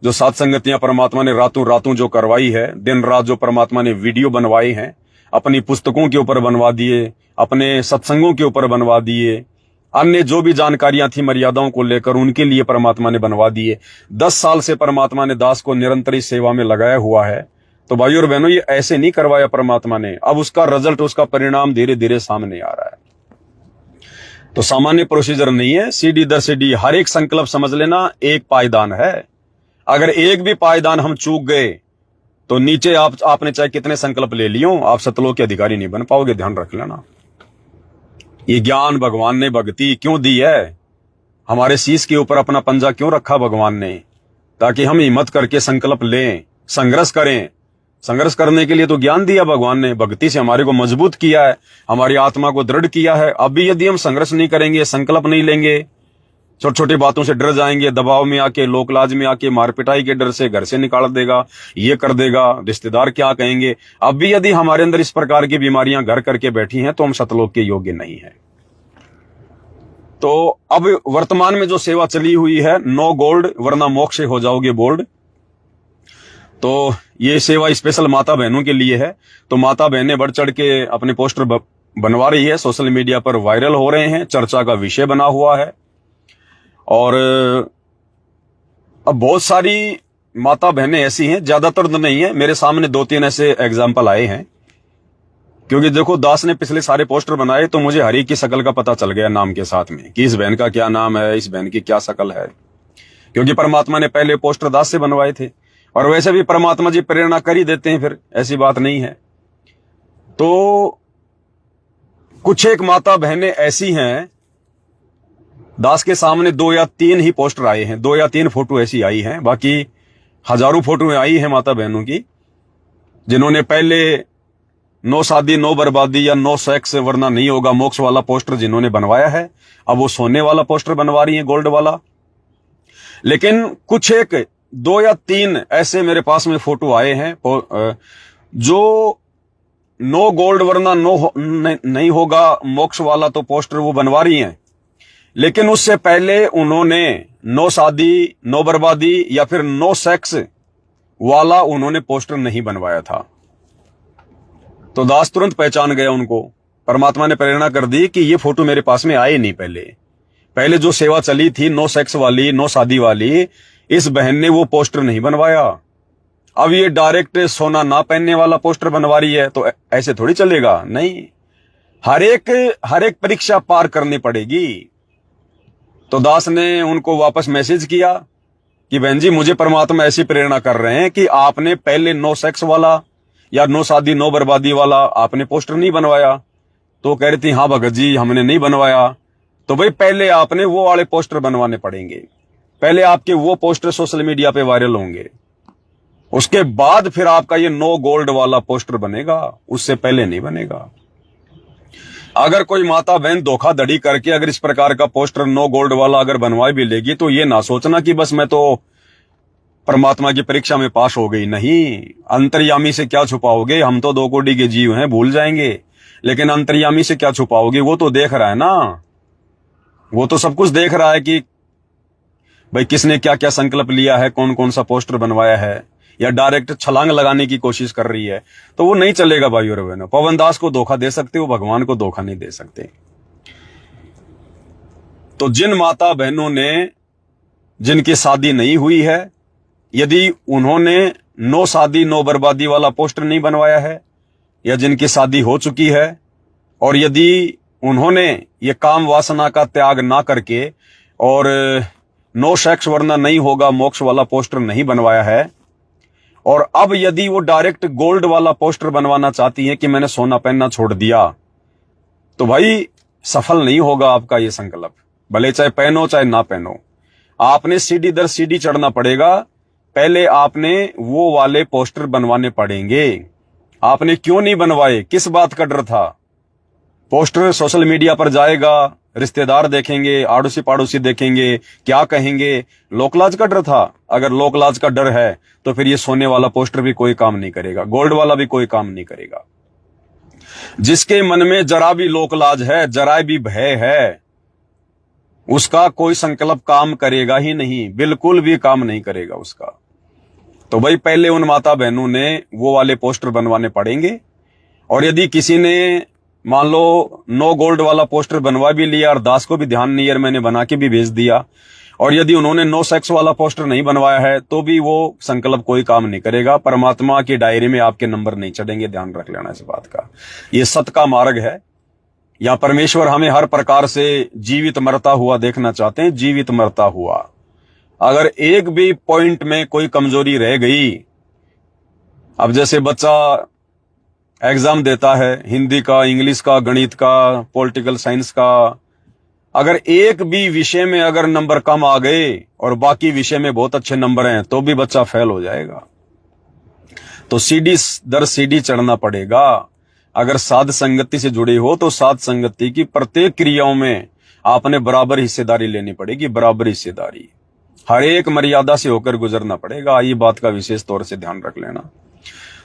जो सात संगतियां परमात्मा ने रातों रातों जो करवाई है, दिन रात जो परमात्मा ने वीडियो बनवाई हैं, अपनी पुस्तकों के ऊपर बनवा दिए, अपने सत्संगों के ऊपर बनवा दिए, अन्य जो भी जानकारियां थी मर्यादाओं को लेकर उनके लिए परमात्मा ने बनवा दिए। 10 साल से परमात्मा ने दास को निरंतर सेवा में लगाया हुआ है। तो भाइयों और बहनों, ये ऐसे नहीं करवाया परमात्मा ने, अब उसका रिजल्ट, उसका परिणाम धीरे धीरे सामने आ रहा है। तो सामान्य प्रोसीजर नहीं है, सीढ़ी दर सीढ़ी हर एक संकल्प समझ लेना एक पायदान है। अगर एक भी पायदान हम चूक गए तो नीचे आपने चाहे कितने संकल्प ले लियो, आप सतलोक के अधिकारी नहीं बन पाओगे, ध्यान रख लेना। ये ज्ञान भगवान ने, भक्ति क्यों दी है, हमारे शीश के ऊपर अपना पंजा क्यों रखा भगवान ने, ताकि हम हिम्मत करके संकल्प लें, संघर्ष करें। संघर्ष करने के लिए तो ज्ञान दिया भगवान ने, भक्ति से हमारे को मजबूत किया है, हमारी आत्मा को दृढ़ किया है। अब भी यदि हम संघर्ष नहीं करेंगे, संकल्प नहीं लेंगे, छोटी छोटी बातों से डर जाएंगे, दबाव में आके, लोकलाज में आके, मार पिटाई के डर से घर से निकाल देगा, ये कर देगा, रिश्तेदार क्या कहेंगे, अब भी यदि हमारे अंदर इस प्रकार की बीमारियां घर करके बैठी हैं तो हम सतलोक के योग्य नहीं है। तो अब वर्तमान में जो सेवा चली हुई है, नो गोल्ड वरना मोक्ष से हो जाओगे बोल्ड, तो ये सेवा स्पेशल माता बहनों के लिए है। तो माता बहनें बढ़ चढ़ के अपने पोस्टर बनवा रही है, सोशल मीडिया पर वायरल हो रहे हैं, चर्चा का विषय बना हुआ है। और अब बहुत सारी माता बहनें ऐसी हैं, ज्यादातर तो नहीं है, मेरे सामने 2-3 ऐसे एग्जाम्पल आए हैं। क्योंकि देखो, दास ने पिछले सारे पोस्टर बनाए तो मुझे हर एक की शकल का पता चल गया नाम के साथ में, कि इस बहन का क्या नाम है, इस बहन की क्या शकल है। क्योंकि परमात्मा ने पहले पोस्टर दास से बनवाए थे, और वैसे भी परमात्मा जी प्रेरणा कर ही देते हैं, फिर ऐसी बात नहीं है। तो कुछ एक माता बहनें ऐसी हैं, दास के सामने 2 या 3 ही पोस्टर आए हैं, 2 या 3 फोटो ऐसी आई हैं, बाकी हजारों फोटो आई हैं माता बहनों की, जिन्होंने पहले नो शादी नो बर्बादी या नो सेक्स वरना नहीं होगा मोक्ष वाला पोस्टर जिन्होंने बनवाया है, अब वो सोने वाला पोस्टर बनवा रही है, गोल्ड वाला। लेकिन कुछ एक 2 या 3 ऐसे मेरे पास में फोटो आए हैं जो नो गोल्ड वरना नहीं होगा मोक्ष वाला तो पोस्टर वो बनवा रही हैं, लेकिन उससे पहले उन्होंने नो शादी नो बर्बादी या फिर नो सेक्स वाला उन्होंने पोस्टर नहीं बनवाया था। तो दास तुरंत पहचान गया उनको, परमात्मा ने प्रेरणा कर दी कि ये फोटो मेरे पास में आए नहीं। पहले जो सेवा चली थी नो सेक्स वाली, नो शादी वाली, इस बहन ने वो पोस्टर नहीं बनवाया। अब ये डायरेक्ट सोना ना पहनने वाला पोस्टर बनवा रही है, तो ऐसे थोड़ी चलेगा। नहीं, हर एक परीक्षा पार करनी पड़ेगी। तो दास ने उनको वापस मैसेज किया कि बहन जी, मुझे परमात्मा ऐसी प्रेरणा कर रहे हैं कि आपने पहले नो सेक्स वाला या नो शादी नो बर्बादी वाला आपने पोस्टर नहीं बनवाया। तो कह रही थी, हाँ भगत जी हमने नहीं बनवाया। तो भाई पहले आपने वो वाले पोस्टर बनवाने पड़ेंगे, पहले आपके वो पोस्टर सोशल मीडिया पे वायरल होंगे, उसके बाद फिर आपका ये नो गोल्ड वाला पोस्टर बनेगा, उससे पहले नहीं बनेगा। अगर कोई माता बहन धोखाधड़ी करके अगर इस प्रकार का पोस्टर नो गोल्ड वाला अगर बनवा भी लेगी, तो ये ना सोचना कि बस मैं तो परमात्मा की परीक्षा में पास हो गई। नहीं, अंतर्यामी से क्या छुपाओगे, हम तो 2 कोटि के जीव हैं, भूल जाएंगे, लेकिन अंतर्यामी से क्या छुपाओगे, वो तो देख रहा है ना, वो तो सब कुछ देख रहा है कि भाई किसने क्या क्या संकल्प लिया है, कौन कौन सा पोस्टर बनवाया है, या डायरेक्ट छलांग लगाने की कोशिश कर रही है। तो वो नहीं चलेगा भाई और बहनों। पवन दास को धोखा दे सकते हो, भगवान को धोखा नहीं दे सकते। तो जिन माता बहनों ने, जिनकी शादी नहीं हुई है, यदि उन्होंने नो शादी नो बर्बादी वाला पोस्टर नहीं बनवाया है, या जिनकी शादी हो चुकी है, और यदि उन्होंने ये काम वासना का त्याग ना करके और नो सेक्स वरना नहीं होगा मोक्ष वाला पोस्टर नहीं बनवाया है, और अब यदि वो डायरेक्ट गोल्ड वाला पोस्टर बनवाना चाहती है कि मैंने सोना पहनना छोड़ दिया, तो भाई सफल नहीं होगा आपका ये संकल्प। भले चाहे पहनो चाहे ना पहनो, आपने सीढ़ी दर सीढ़ी चढ़ना पड़ेगा। पहले आपने वो वाले पोस्टर बनवाने पड़ेंगे। आपने क्यों नहीं बनवाए, किस बात का डर था? पोस्टर सोशल मीडिया पर जाएगा, रिश्तेदार देखेंगे, आड़ोसी पाड़ोसी देखेंगे, क्या कहेंगे, लोकलाज का डर था। अगर लोकलाज का डर है तो फिर ये सोने वाला पोस्टर भी कोई काम नहीं करेगा, गोल्ड वाला भी कोई काम नहीं करेगा। जिसके मन में जरा भी लोकलाज है, जरा भी भय है, उसका कोई संकल्प काम करेगा ही नहीं, बिल्कुल भी काम नहीं करेगा उसका। तो भाई पहले उन माता बहनों ने वो वाले पोस्टर बनवाने पड़ेंगे। और यदि किसी ने मान लो नो गोल्ड वाला पोस्टर बनवा भी लिया और दास को भी ध्यान नहीं है, मैंने बना के भी भेज दिया, और यदि उन्होंने नो सेक्स वाला पोस्टर नहीं बनवाया है तो भी वो संकल्प कोई काम नहीं करेगा। परमात्मा की डायरी में आपके नंबर नहीं चढ़ेंगे, ध्यान रख लेना इस बात का। ये सत्य का मार्ग है। या परमेश्वर हमें हर प्रकार से जीवित मरता हुआ देखना चाहते हैं, जीवित मरता हुआ। अगर एक भी पॉइंट में कोई कमजोरी रह गई, अब जैसे बच्चा एग्जाम देता है हिंदी का, इंग्लिश का, गणित का, पॉलिटिकल साइंस का, अगर एक भी विषय में अगर नंबर कम आ गए और बाकी विषय में बहुत अच्छे नंबर हैं तो भी बच्चा फेल हो जाएगा। तो सीढ़ी दर सीढ़ी चढ़ना पड़ेगा। अगर साध संगति से जुड़े हो तो साध संगति की प्रत्येक क्रियाओं में आपने बराबर हिस्सेदारी लेनी पड़ेगी, बराबर हिस्सेदारी। हर एक मर्यादा से होकर गुजरना पड़ेगा। ये बात का विशेष तौर से ध्यान रख लेना।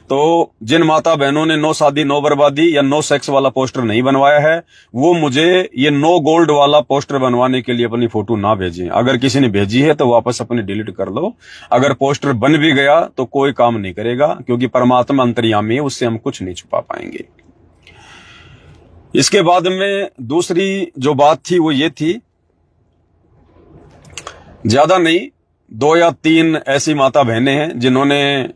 तो जिन माता बहनों ने नो शादी नो बर्बादी या नो सेक्स वाला पोस्टर नहीं बनवाया है, वो मुझे ये नो गोल्ड वाला पोस्टर बनवाने के लिए अपनी फोटो ना भेजें। अगर किसी ने भेजी है तो वापस अपनी डिलीट कर लो। अगर पोस्टर बन भी गया तो कोई काम नहीं करेगा, क्योंकि परमात्मा अंतर्यामी है, उससे हम कुछ नहीं छुपा पाएंगे। इसके बाद में दूसरी जो बात थी वो ये थी, ज्यादा नहीं, 2 या 3 ऐसी माता बहनें हैं जिन्होंने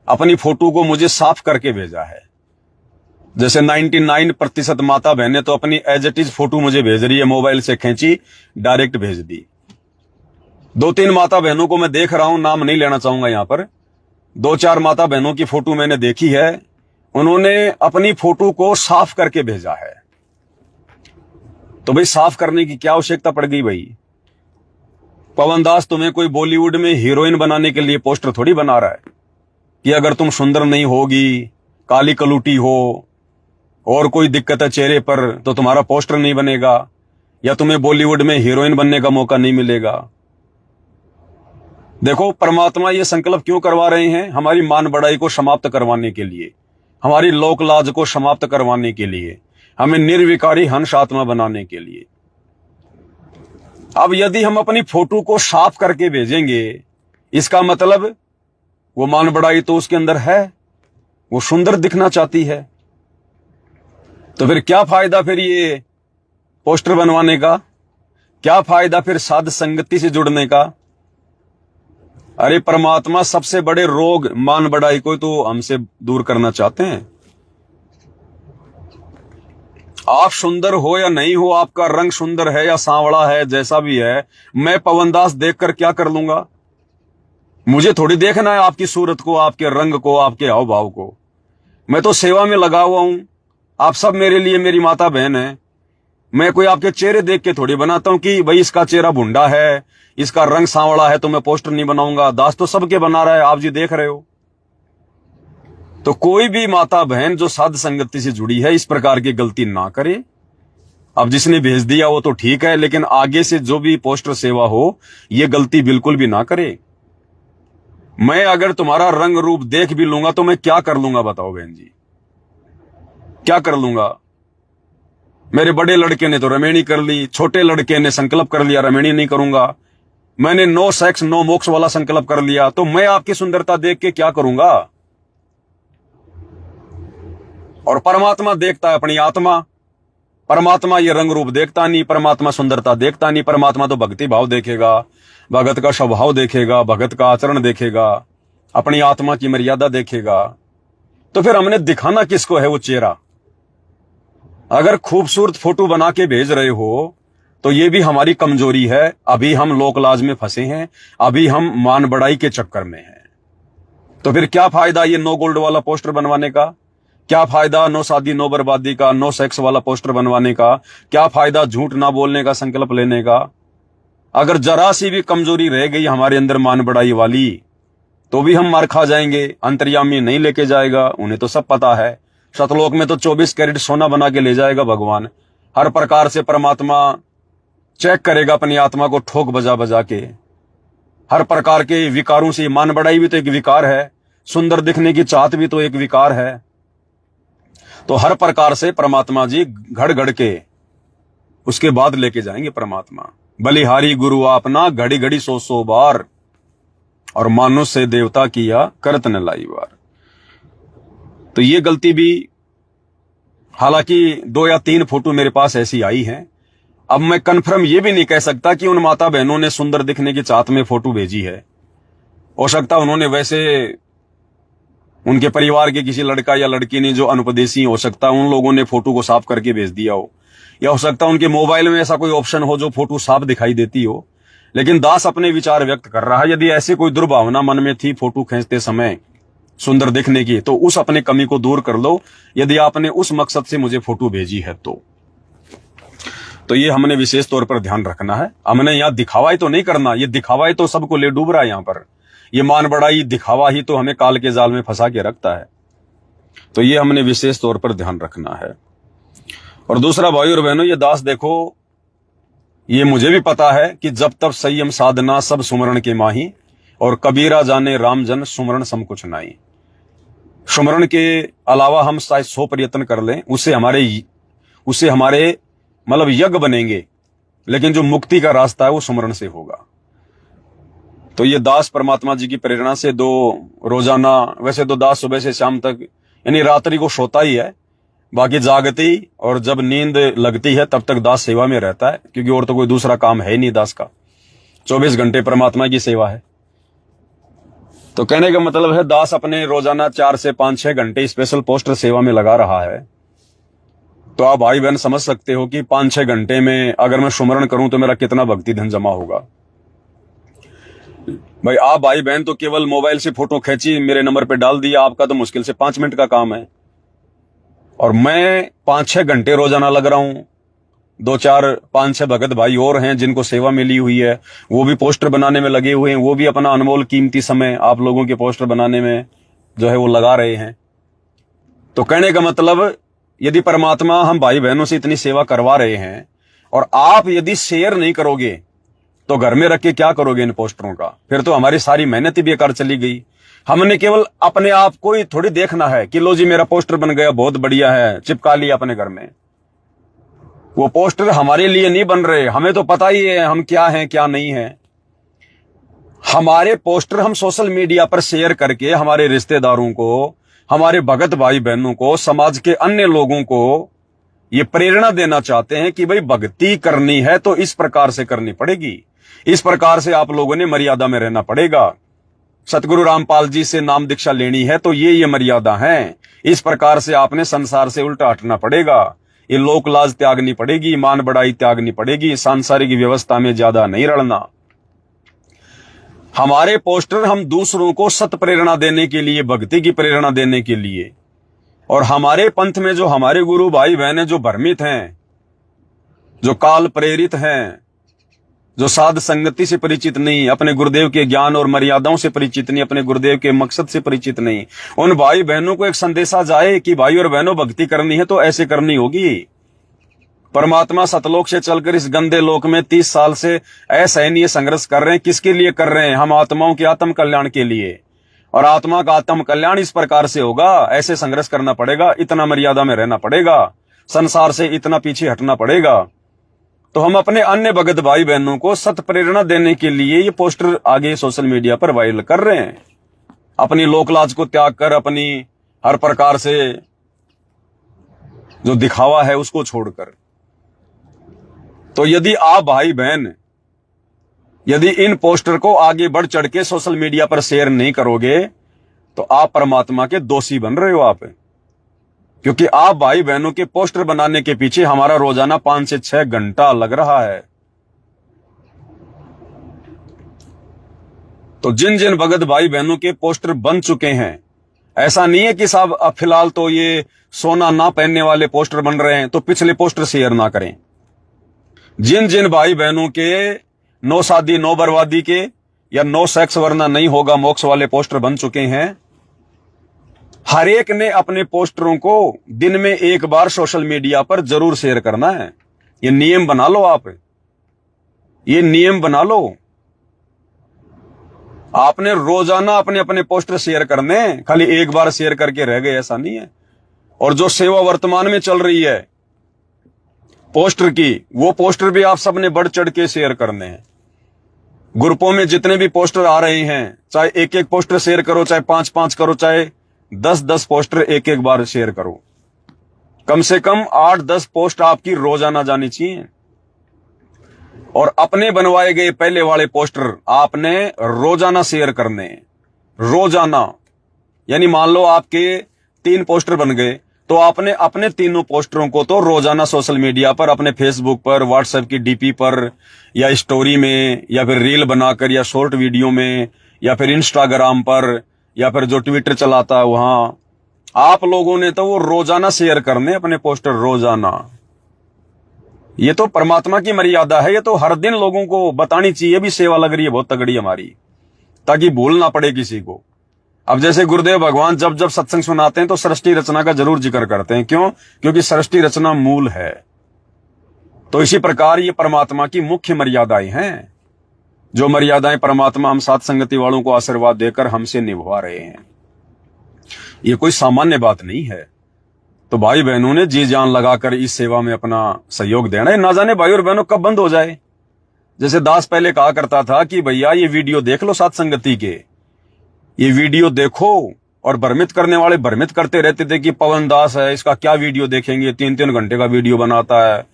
अपनी फोटो को मुझे साफ करके भेजा है। जैसे 99% माता बहनें तो अपनी एज इट इज फोटो मुझे भेज रही है, मोबाइल से खींची डायरेक्ट भेज दी। 2-3 माता बहनों को मैं देख रहा हूं, नाम नहीं लेना चाहूंगा यहां पर। 2-4 माता बहनों की फोटो मैंने देखी है, उन्होंने अपनी फोटो को साफ करके भेजा है। तो भाई साफ करने की क्या आवश्यकता पड़ गई भाई? पवन दास तुम्हें कोई बॉलीवुड में हीरोइन बनाने के लिए पोस्टर थोड़ी बना रहा है कि अगर तुम सुंदर नहीं होगी, काली कलूटी हो और कोई दिक्कत है चेहरे पर तो तुम्हारा पोस्टर नहीं बनेगा या तुम्हें बॉलीवुड में हीरोइन बनने का मौका नहीं मिलेगा। देखो, परमात्मा ये संकल्प क्यों करवा रहे हैं? हमारी मान बढ़ाई को समाप्त करवाने के लिए, हमारी लोक लाज को समाप्त करवाने के लिए, हमें निर्विकारी हंस आत्मा बनाने के लिए। अब यदि हम अपनी फोटो को साफ करके भेजेंगे, इसका मतलब वो मान बढ़ाई तो उसके अंदर है, वो सुंदर दिखना चाहती है। तो फिर क्या फायदा फिर ये पोस्टर बनवाने का? क्या फायदा फिर साध संगति से जुड़ने का? अरे परमात्मा सबसे बड़े रोग मान बढ़ाई को तो हमसे दूर करना चाहते हैं। आप सुंदर हो या नहीं हो, आपका रंग सुंदर है या सांवला है, जैसा भी है, मैं पवनदास देखकर क्या कर लूंगा? मुझे थोड़ी देखना है आपकी सूरत को, आपके रंग को, आपके हाव भाव को। मैं तो सेवा में लगा हुआ हूं। आप सब मेरे लिए मेरी माता बहन है। मैं कोई आपके चेहरे देख के थोड़ी बनाता हूं कि भाई इसका चेहरा भुंडा है, इसका रंग सांवला है तो मैं पोस्टर नहीं बनाऊंगा। दास तो सबके बना रहा है, आप जी देख रहे हो। तो कोई भी माता बहन जो साध संगति से जुड़ी है इस प्रकार की गलती ना करे। अब जिसने भेज दिया वो तो ठीक है, लेकिन आगे से जो भी पोस्टर सेवा हो ये गलती बिल्कुल भी ना करे। मैं अगर तुम्हारा रंग रूप देख भी लूंगा तो मैं क्या कर लूंगा बताओ बहन जी, क्या कर लूंगा? मेरे बड़े लड़के ने तो रमेणी कर ली, छोटे लड़के ने संकल्प कर लिया रमेणी नहीं करूंगा। मैंने नो सेक्स नो मोक्ष वाला संकल्प कर लिया, तो मैं आपकी सुंदरता देख के क्या करूंगा? और परमात्मा देखता है अपनी आत्मा। परमात्मा ये रंग रूप देखता नहीं, परमात्मा सुंदरता देखता नहीं। परमात्मा तो भक्ति भाव देखेगा, भगत का स्वभाव देखेगा, भगत का आचरण देखेगा, अपनी आत्मा की मर्यादा देखेगा। तो फिर हमने दिखाना किसको है वो चेहरा? अगर खूबसूरत फोटो बना के भेज रहे हो तो ये भी हमारी कमजोरी है। अभी हम लोकलाज में फंसे हैं, अभी हम मान बढ़ाई के चक्कर में हैं। तो फिर क्या फायदा ये नो गोल्ड वाला पोस्टर बनवाने का? क्या फायदा नो शादी नो बर्बादी का, नो सेक्स वाला पोस्टर बनवाने का? क्या फायदा झूठ ना बोलने का संकल्प लेने का? अगर जरा सी भी कमजोरी रह गई हमारे अंदर मान बढ़ाई वाली तो भी हम मार खा जाएंगे। अंतर्यामी नहीं लेके जाएगा, उन्हें तो सब पता है। सतलोक में तो 24 कैरेट सोना बना के ले जाएगा भगवान। हर प्रकार से परमात्मा चेक करेगा अपनी आत्मा को ठोक बजा बजा के। हर प्रकार के विकारों से मान बढ़ाई भी तो एक विकार है, सुंदर दिखने की चाहत भी तो एक विकार है। तो हर प्रकार से परमात्मा जी घड़ घड़ के उसके बाद लेके जाएंगे परमात्मा। बलिहारी गुरु आपना घड़ी घड़ी 100 बार, और मानुष से देवता किया करत न लाई बार। तो ये गलती भी, हालांकि 2 या 3 फोटो मेरे पास ऐसी आई हैं अब मैं कन्फर्म ये भी नहीं कह सकता कि उन माता बहनों ने सुंदर दिखने की चाहत में फोटो भेजी है। हो सकता उन्होंने वैसे उनके परिवार के किसी लड़का या लड़की ने जो अनुपदेशी, हो सकता उन लोगों ने फोटो को साफ करके भेज दिया हो, या हो सकता उनके मोबाइल में ऐसा कोई ऑप्शन हो जो फोटो साफ दिखाई देती हो। लेकिन दास अपने विचार व्यक्त कर रहा है। यदि ऐसी कोई दुर्भावना मन में थी फोटो खींचते समय सुंदर दिखने की, तो उस अपने कमी को दूर कर लो, यदि आपने उस मकसद से मुझे फोटो भेजी है तो ये हमने विशेष तौर पर ध्यान रखना है। हमने यहां दिखावा ही तो नहीं करना। ये दिखावा ही तो सबको ले डूब रहा है। यहां पर ये मान बड़ाई दिखावा ही तो हमें काल के जाल में फंसा के रखता है। तो ये हमने विशेष तौर पर ध्यान रखना है। और दूसरा भाई और बहनों, ये दास देखो, ये मुझे भी पता है कि जब तब संयम साधना सब सुमरण के माही, और कबीरा जाने राम जन सुमरण सम कुछ नाई। सुमरण के अलावा हम शायद 100 प्रयत्न कर लें, उससे हमारे मतलब यज्ञ बनेंगे, लेकिन जो मुक्ति का रास्ता है वो सुमरण से होगा। तो ये दास परमात्मा जी की प्रेरणा से रोजाना, वैसे तो दास सुबह से शाम तक यानी रात्रि को सोता ही है, बाकी जागती और जब नींद लगती है तब तक दास सेवा में रहता है, क्योंकि और तो कोई दूसरा काम है ही नहीं दास का। 24 घंटे परमात्मा की सेवा है। तो कहने का मतलब है दास अपने रोजाना 4 से 5-6 घंटे स्पेशल पोस्टर सेवा में लगा रहा है। तो आप भाई बहन समझ सकते हो कि 5-6 घंटे में अगर मैं सुमरण करूं तो मेरा कितना भक्ति धन जमा होगा। भाई आप भाई बहन तो केवल मोबाइल से फोटो खींची, मेरे नंबर पे डाल दिया, आपका तो मुश्किल से 5 मिनट का काम है। और मैं 5-6 घंटे रोजाना लग रहा हूं। 2-4-5-6 भगत भाई और हैं जिनको सेवा मिली हुई है, वो भी पोस्टर बनाने में लगे हुए हैं। वो भी अपना अनमोल कीमती समय आप लोगों के पोस्टर बनाने में जो है वो लगा रहे हैं। तो कहने का मतलब, यदि परमात्मा हम भाई बहनों से इतनी सेवा करवा रहे हैं और आप यदि शेयर नहीं करोगे तो घर में रख के क्या करोगे इन पोस्टरों का? फिर तो हमारी सारी मेहनत ही बेकार चली गई। हमने केवल अपने आप को ही थोड़ी देखना है कि लो जी मेरा पोस्टर बन गया, बहुत बढ़िया है, चिपका लिया अपने घर में। वो पोस्टर हमारे लिए नहीं बन रहे। हमें तो पता ही है हम क्या हैं क्या नहीं है। हमारे पोस्टर हम सोशल मीडिया पर शेयर करके हमारे रिश्तेदारों को, हमारे भगत भाई बहनों को, समाज के अन्य लोगों को ये प्रेरणा देना चाहते हैं कि भाई भक्ति करनी है तो इस प्रकार से करनी पड़ेगी, इस प्रकार से आप लोगों ने मर्यादा में रहना पड़ेगा। सतगुरु रामपाल जी से नाम दीक्षा लेनी है तो ये मर्यादा है, इस प्रकार से आपने संसार से उल्टा हटना पड़ेगा, ये लोक लाज त्यागनी पड़ेगी, मान बड़ाई त्यागनी पड़ेगी, सांसारिक व्यवस्था में ज्यादा नहीं रड़ना। हमारे पोस्टर हम दूसरों को सत प्रेरणा देने के लिए, भक्ति की प्रेरणा देने के लिए, और हमारे पंथ में जो हमारे गुरु भाई बहन जो भ्रमित हैं, जो काल प्रेरित हैं, जो साध संगति से परिचित नहीं, अपने गुरुदेव के ज्ञान और मर्यादाओं से परिचित नहीं, अपने गुरुदेव के मकसद से परिचित नहीं, उन भाई बहनों को एक संदेशा जाए कि भाई और बहनों भक्ति करनी है तो ऐसे करनी होगी। परमात्मा सतलोक से चलकर इस गंदे लोक में 30 साल से असहनीय संघर्ष कर रहे हैं। किसके लिए कर रहे हैं? हम आत्माओं के आत्म कल्याण के लिए। और आत्मा का आत्म कल्याण इस प्रकार से होगा, ऐसे संघर्ष करना पड़ेगा, इतना मर्यादा में रहना पड़ेगा, संसार से इतना पीछे हटना पड़ेगा। तो हम अपने अन्य भगत भाई बहनों को सत प्रेरणा देने के लिए ये पोस्टर आगे सोशल मीडिया पर वायरल कर रहे हैं, अपनी लोकलाज को त्याग कर, अपनी हर प्रकार से जो दिखावा है उसको छोड़कर। तो यदि आप भाई बहन यदि इन पोस्टर को आगे बढ़ चढ़ के सोशल मीडिया पर शेयर नहीं करोगे तो आप परमात्मा के दोषी बन रहे हो आप, क्योंकि आप भाई बहनों के पोस्टर बनाने के पीछे हमारा रोजाना 5 से 6 घंटा लग रहा है। तो जिन जिन भगत भाई बहनों के पोस्टर बन चुके हैं, ऐसा नहीं है कि साहब अब फिलहाल तो ये सोना ना पहनने वाले पोस्टर बन रहे हैं तो पिछले पोस्टर शेयर ना करें। जिन जिन भाई बहनों के नो शादी नो बर्बादी के या नो सेक्स वरना नहीं होगा मोक्ष वाले पोस्टर बन चुके हैं, हर एक ने अपने पोस्टरों को दिन में 1 बार सोशल मीडिया पर जरूर शेयर करना है। ये नियम बना लो आप, ये नियम बना लो। आपने रोजाना अपने अपने पोस्टर शेयर करने, खाली 1 बार शेयर करके रह गए ऐसा नहीं है। और जो सेवा वर्तमान में चल रही है पोस्टर की, वो पोस्टर भी आप सबने बढ़ चढ़ के शेयर करने हैं। ग्रुपों में जितने भी पोस्टर आ रहे हैं, चाहे 1-1 पोस्टर शेयर करो, चाहे 5-5 करो, चाहे 10-10 पोस्टर 1-1 बार शेयर करो। कम से कम 8-10 पोस्ट आपकी रोजाना जानी चाहिए। और अपने बनवाए गए पहले वाले पोस्टर आपने रोजाना शेयर करने, रोजाना। यानी मान लो आपके 3 पोस्टर बन गए, तो आपने अपने तीनों पोस्टरों को तो रोजाना सोशल मीडिया पर, अपने फेसबुक पर, व्हाट्सएप की डीपी पर, या स्टोरी में, या फिर रील बनाकर, या शॉर्ट वीडियो में, या फिर इंस्टाग्राम पर, या फिर जो ट्विटर चलाता है वहां, आप लोगों ने तो वो रोजाना शेयर करने अपने पोस्टर, रोजाना। ये तो परमात्मा की मर्यादा है, ये तो हर दिन लोगों को बतानी चाहिए भी सेवा लग रही है बहुत तगड़ी हमारी, ताकि भूल ना पड़े किसी को। अब जैसे गुरुदेव भगवान जब जब सत्संग सुनाते हैं तो सृष्टि रचना का जरूर जिक्र करते हैं। क्यों? क्योंकि सृष्टि रचना मूल है। तो इसी प्रकार ये परमात्मा की मुख्य मर्यादाएं हैं, जो मर्यादाएं परमात्मा हम साथ संगति वालों को आशीर्वाद देकर हमसे निभवा रहे हैं। ये कोई सामान्य बात नहीं है। तो भाई बहनों ने जी जान लगाकर इस सेवा में अपना सहयोग देना है। ना जाने भाई और बहनों कब बंद हो जाए। जैसे दास पहले कहा करता था कि भैया ये वीडियो देख लो साथ संगति के, ये वीडियो देखो, और भ्रमित करने वाले भ्रमित करते रहते थे कि पवन दास है, इसका क्या वीडियो देखेंगे, 3-3 घंटे का वीडियो बनाता है,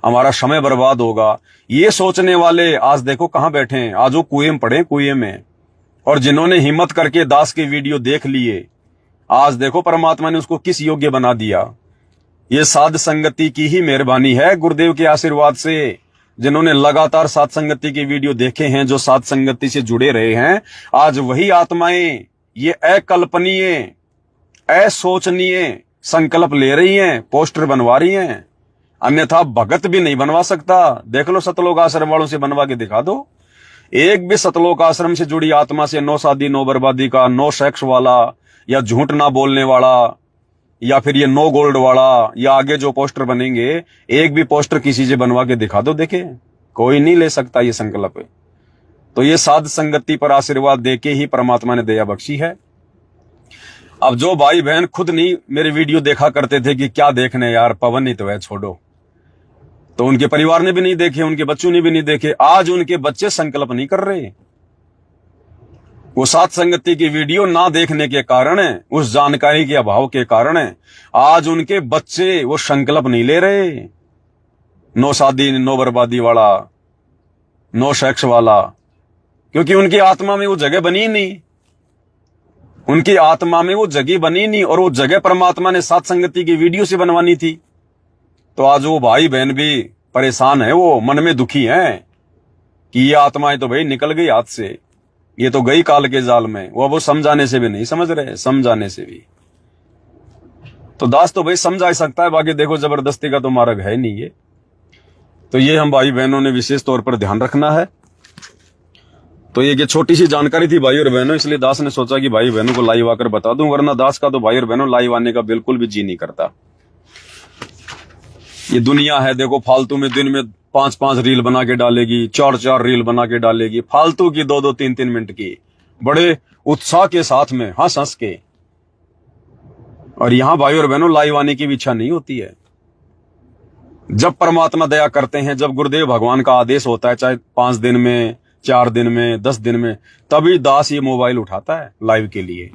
हमारा समय बर्बाद होगा। ये सोचने वाले आज देखो कहां बैठे हैं, आज वो कुएं में पड़े, कुएं में। और जिन्होंने हिम्मत करके दास के वीडियो देख लिए, आज देखो परमात्मा ने उसको किस योग्य बना दिया। ये साध संगति की ही मेहरबानी है, गुरुदेव के आशीर्वाद से। जिन्होंने लगातार साथ संगति के वीडियो देखे हैं, जो साथ संगति से जुड़े रहे हैं, आज वही आत्माएं ये अकल्पनीय, असोचनीय संकल्प ले रही हैं, पोस्टर बनवा रही हैं। अन्यथा भगत भी नहीं बनवा सकता। देख लो सतलोक आश्रम वालों से बनवा के दिखा दो। एक भी सतलोक आश्रम से जुड़ी आत्मा से नो शादी नो बर्बादी का, नो सेक्स वाला, या झूठ ना बोलने वाला, या फिर ये नो गोल्ड वाला, या आगे जो पोस्टर बनेंगे, एक भी पोस्टर किसी से बनवा के दिखा दो, देखे कोई नहीं ले सकता ये संकल्प। तो ये साध संगति पर आशीर्वाद देके ही परमात्मा ने दया बख्शी है। अब जो भाई बहन खुद नहीं मेरे वीडियो देखा करते थे कि क्या देखने यार, पवन ही तो है, छोड़ो, तो उनके परिवार ने भी नहीं देखे, उनके बच्चों ने भी नहीं देखे। आज उनके बच्चे संकल्प नहीं कर रहे। वो साथ संगति की वीडियो ना देखने के कारण, उस जानकारी के अभाव के कारण आज उनके बच्चे वो संकल्प नहीं ले रहे। नो शादी नो बर्बादी वाला, नो सेक्स वाला, क्योंकि उनकी आत्मा में वो जगह बनी नहीं। उनकी आत्मा में वो जगह बनी नहीं, और वो जगह परमात्मा ने साथ संगति की वीडियो से बनवानी थी। तो आज वो भाई बहन भी परेशान है, वो मन में दुखी हैं कि ये आत्माएं तो भाई निकल गई हाथ से, ये तो गई काल के जाल में। वो समझाने से भी नहीं समझ रहे, समझाने से भी। तो दास तो भाई समझा सकता है, बाकी देखो जबरदस्ती का तो मार्ग है नहीं ये। तो ये हम भाई बहनों ने विशेष तौर पर ध्यान रखना है। तो ये छोटी सी जानकारी थी भाई और बहनों, इसलिए दास ने सोचा कि भाई बहनों को लाइव आकर बता दूं, वरना दास का तो भाई और बहनों लाइव आने का बिल्कुल भी जी नहीं करता। ये दुनिया है देखो, फालतू में दिन में 5-5 रील बना के डालेगी, 4-4 रील बना के डालेगी, फालतू की 2-2 3-3 मिनट की, बड़े उत्साह के साथ में हंस हंस के। और यहां भाई और बहनों लाइव आने की भी इच्छा नहीं होती है। जब परमात्मा दया करते हैं, जब गुरुदेव भगवान का आदेश होता है, चाहे 5 दिन में, 4 दिन में, 10 दिन में, तभी दास ये मोबाइल उठाता है लाइव के लिए।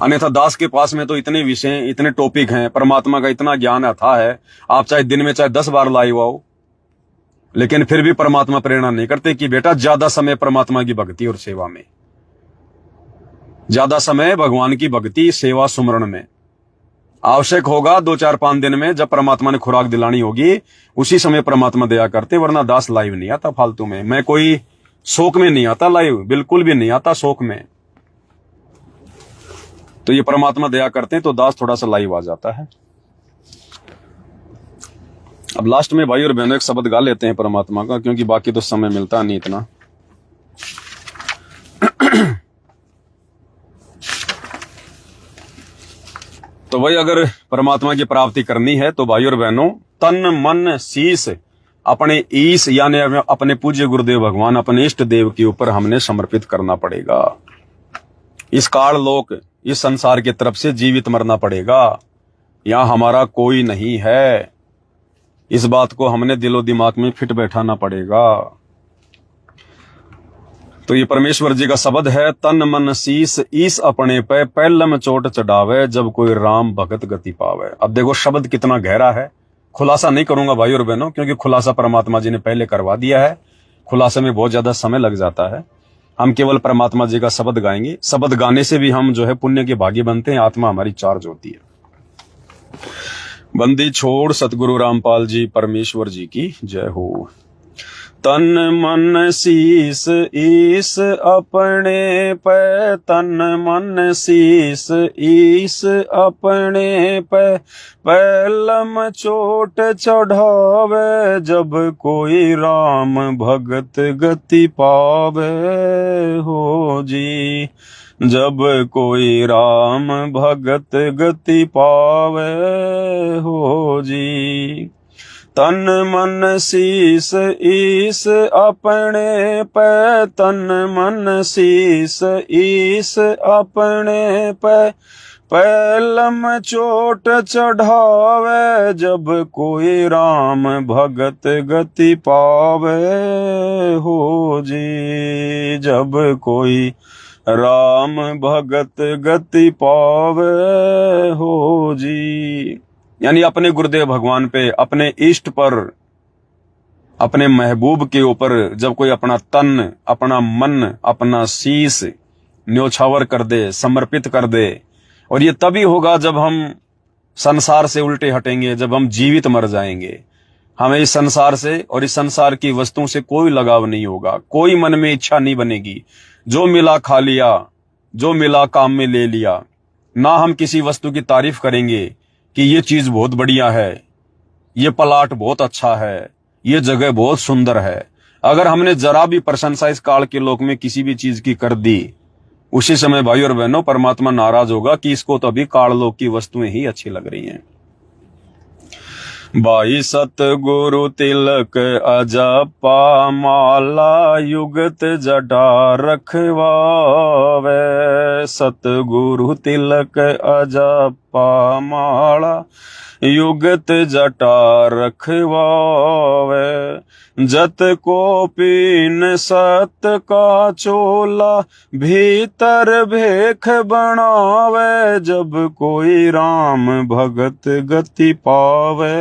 अन्यथा दास के पास में तो इतने विषय, इतने टॉपिक हैं, परमात्मा का इतना ज्ञान अथाह है, आप चाहे दिन में चाहे 10 बार लाइव आओ, लेकिन फिर भी परमात्मा प्रेरणा नहीं करते कि बेटा ज्यादा समय परमात्मा की भक्ति और सेवा में, ज्यादा समय भगवान की भक्ति सेवा सुमरण में। आवश्यक होगा 2-4-5 दिन में, जब परमात्मा ने खुराक दिलानी होगी, उसी समय परमात्मा दया करते, वरना दास लाइव नहीं आता फालतू में। मैं कोई शौक में नहीं आता लाइव, बिल्कुल भी नहीं आता शौक में। तो ये परमात्मा दया करते हैं तो दास थोड़ा सा लाइव आ जाता है। अब लास्ट में भाई और बहनों एक शब्द गा लेते हैं परमात्मा का, क्योंकि बाकी तो समय मिलता नहीं इतना। तो भाई अगर परमात्मा की प्राप्ति करनी है तो भाई और बहनों तन मन शीश अपने ईश यानी अपने पूज्य गुरुदेव भगवान, अपने इष्ट देव के ऊपर हमने समर्पित करना पड़ेगा। इस काल लोक, इस संसार की तरफ से जीवित मरना पड़ेगा। यहां हमारा कोई नहीं है, इस बात को हमने दिलो दिमाग में फिट बैठाना पड़ेगा। तो ये परमेश्वर जी का शब्द है, तन मन शीस ईस अपने पे पहलम चोट चढ़ावे, जब कोई राम भगत गति पावे। अब देखो शब्द कितना गहरा है, खुलासा नहीं करूंगा भाई और बहनों, क्योंकि खुलासा परमात्मा जी ने पहले करवा दिया है। खुलासे में बहुत ज्यादा समय लग जाता है। हम केवल परमात्मा जी का शब्द गाएंगे। शब्द गाने से भी हम जो है पुण्य के भागी बनते हैं, आत्मा हमारी चार्ज होती है। बंदी छोड़ सतगुरु रामपाल जी परमेश्वर जी की जय हो। तन मन शीस ईस अपने पे, तन मन शीस ईस अपने पे, पैलम चोट चढ़ावे, जब कोई राम भगत गति पावे हो जी। जब कोई राम भगत गति पावे हो जी। तन मन शीस ईस अपने पे, तन मन शीस ईस अपने पे, पैलम चोट चढ़ावे, जब कोई राम भगत गति पावे हो जी। जब कोई राम भगत गति पावे हो जी। यानी अपने गुरुदेव भगवान पे, अपने इष्ट पर, अपने महबूब के ऊपर जब कोई अपना तन, अपना मन, अपना शीश न्योछावर कर दे, समर्पित कर दे, और ये तभी होगा जब हम संसार से उल्टे हटेंगे, जब हम जीवित मर जाएंगे। हमें इस संसार से और इस संसार की वस्तुओं से कोई लगाव नहीं होगा, कोई मन में इच्छा नहीं बनेगी। जो मिला खा लिया, जो मिला काम में ले लिया। ना हम किसी वस्तु की तारीफ करेंगे कि ये चीज बहुत बढ़िया है, ये प्लाट बहुत अच्छा है, ये जगह बहुत सुंदर है। अगर हमने जरा भी प्रशंसा इस काल के लोक में किसी भी चीज की कर दी, उसी समय भाई और बहनों परमात्मा नाराज होगा कि इसको तो अभी काल लोक की वस्तुएं ही अच्छी लग रही हैं। भाई सतगुरु तिलक अजपा माला, युगत जटा रखवावे। सतगुरु तिलक अजपा माला, युगत जटा रखवावे। जत को पीन सत का चोला, भीतर भेख बनावे, जब कोई राम भगत गति पावे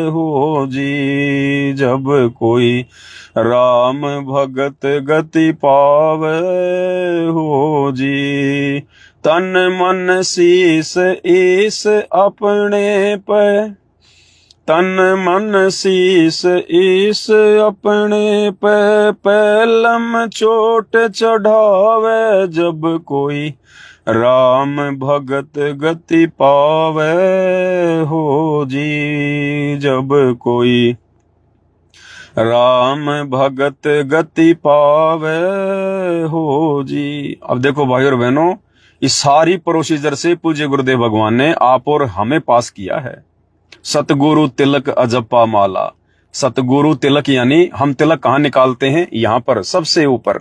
हो जी। जब कोई राम भगत गति पावे हो जी। तन मन शीस ईस अपने पे, तन मन शीस ईस अपने पे, पैलम चोट चढ़ावे, जब कोई राम भगत गति पावे हो जी। जब कोई राम भगत गति पावे हो जी। अब देखो भाई और बहनों, इस सारी प्रोसीजर से पूज्य गुरुदेव भगवान ने आप और हमें पास किया है। सतगुरु तिलक अजपा माला। सतगुरु तिलक यानी हम तिलक कहां निकालते हैं? यहां पर सबसे ऊपर,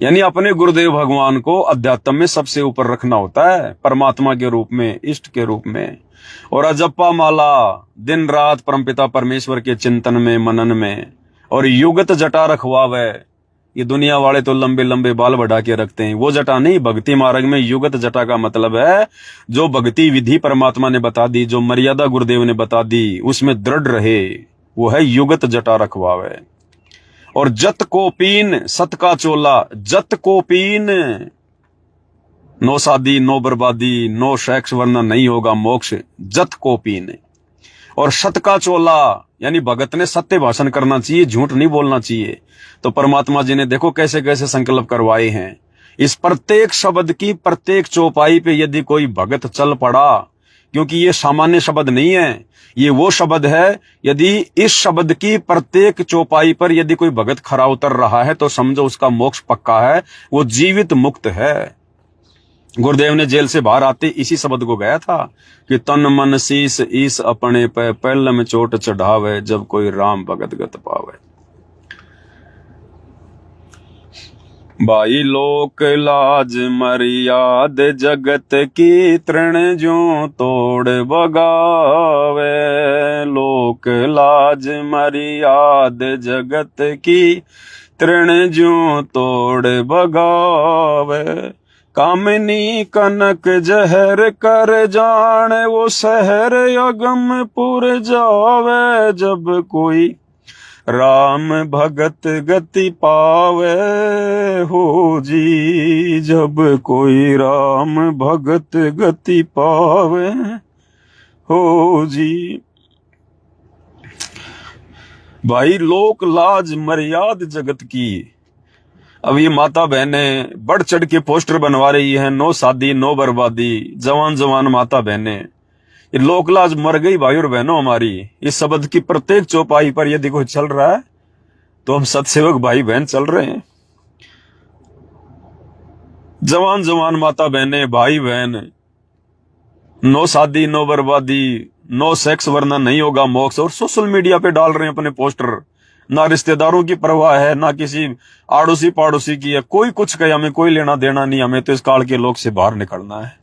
यानी अपने गुरुदेव भगवान को अध्यात्म में सबसे ऊपर रखना होता है, परमात्मा के रूप में, इष्ट के रूप में। और अजपा माला दिन रात परमपिता परमेश्वर के चिंतन में, मनन में। और युगत जटा रखवावे। ये दुनिया वाले तो लंबे लंबे बाल बढ़ा के रखते हैं, वो जटा नहीं। भक्ति मार्ग में युगत जटा का मतलब है जो भक्ति विधि परमात्मा ने बता दी, जो मर्यादा गुरुदेव ने बता दी, उसमें दृढ़ रहे, वो है युगत जटा रखवावे। और जत को पीन सत का चोला। जत को पीन, नो शादी, नो बर्बादी, नो सेक्स, वरना नहीं होगा मोक्ष। जत को पीन। और सत का चोला यानी भगत ने सत्य भाषण करना चाहिए, झूठ नहीं बोलना चाहिए। तो परमात्मा जी ने देखो कैसे कैसे संकल्प करवाए हैं। इस प्रत्येक शब्द की प्रत्येक चौपाई पे यदि कोई भगत चल पड़ा, क्योंकि ये सामान्य शब्द नहीं है, ये वो शब्द है, यदि इस शब्द की प्रत्येक चौपाई पर यदि कोई भगत खरा उतर रहा है तो समझो उसका मोक्ष पक्का है, वो जीवित मुक्त है। गुरुदेव ने जेल से बाहर आते इसी शब्द को गाया था कि तन मन शीस ईस अपने पे, पैलम चोट चढ़ावे, जब कोई राम भगत गत पावे। भाई लोक लाज मर्याद जगत की, तृण ज्यों तोड़ बगावे। लोक लाज मर्याद जगत की, तृण ज्यों तोड़ बगावे। कामिनी कनक जहर कर जाने वो शहर अगमपुर जावे, जब कोई राम भगत गति पावे हो जी, जब कोई राम भगत गति पावे हो जी। भाई लोक लाज मर्याद जगत की। अब ये माता बहनें बढ़ चढ़ के पोस्टर बनवा रही हैं, नो शादी नो बर्बादी, जवान जवान माता बहनें। ये लोक लाज मर गई भाई और बहनों हमारी। इस शब्द की प्रत्येक चौपाई पर यदि कोई चल रहा है तो हम सत्सेवक भाई बहन चल रहे हैं। जवान जवान माता बहनें भाई बहन, नो शादी नो बर्बादी, नो सेक्स वरना नहीं होगा मोक्ष, और सोशल मीडिया पे डाल रहे हैं अपने पोस्टर। ना रिश्तेदारों की परवाह है, ना किसी आड़ोसी पाड़ोसी की है, कोई कुछ कहे हमें कोई लेना देना नहीं, हमें तो इस काल के लोग से बाहर निकलना है।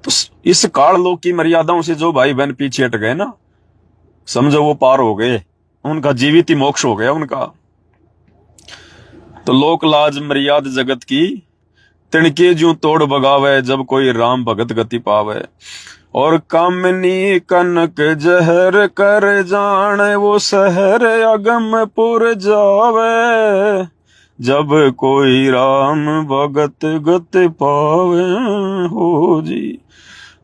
तो इस काल लोग की मर्यादाओं से जो भाई बहन पीछे हट गए ना, समझो वो पार हो गए, उनका जीवित ही मोक्ष हो गया उनका। तो लोक लाज मर्याद जगत की, तिणके ज्यों तोड़ बगावे, जब कोई राम भगत गति पावे। और कामनी कनक जहर कर जाने वो शहर अगमपुर जावे, जब कोई राम भगत गति पावे हो जी।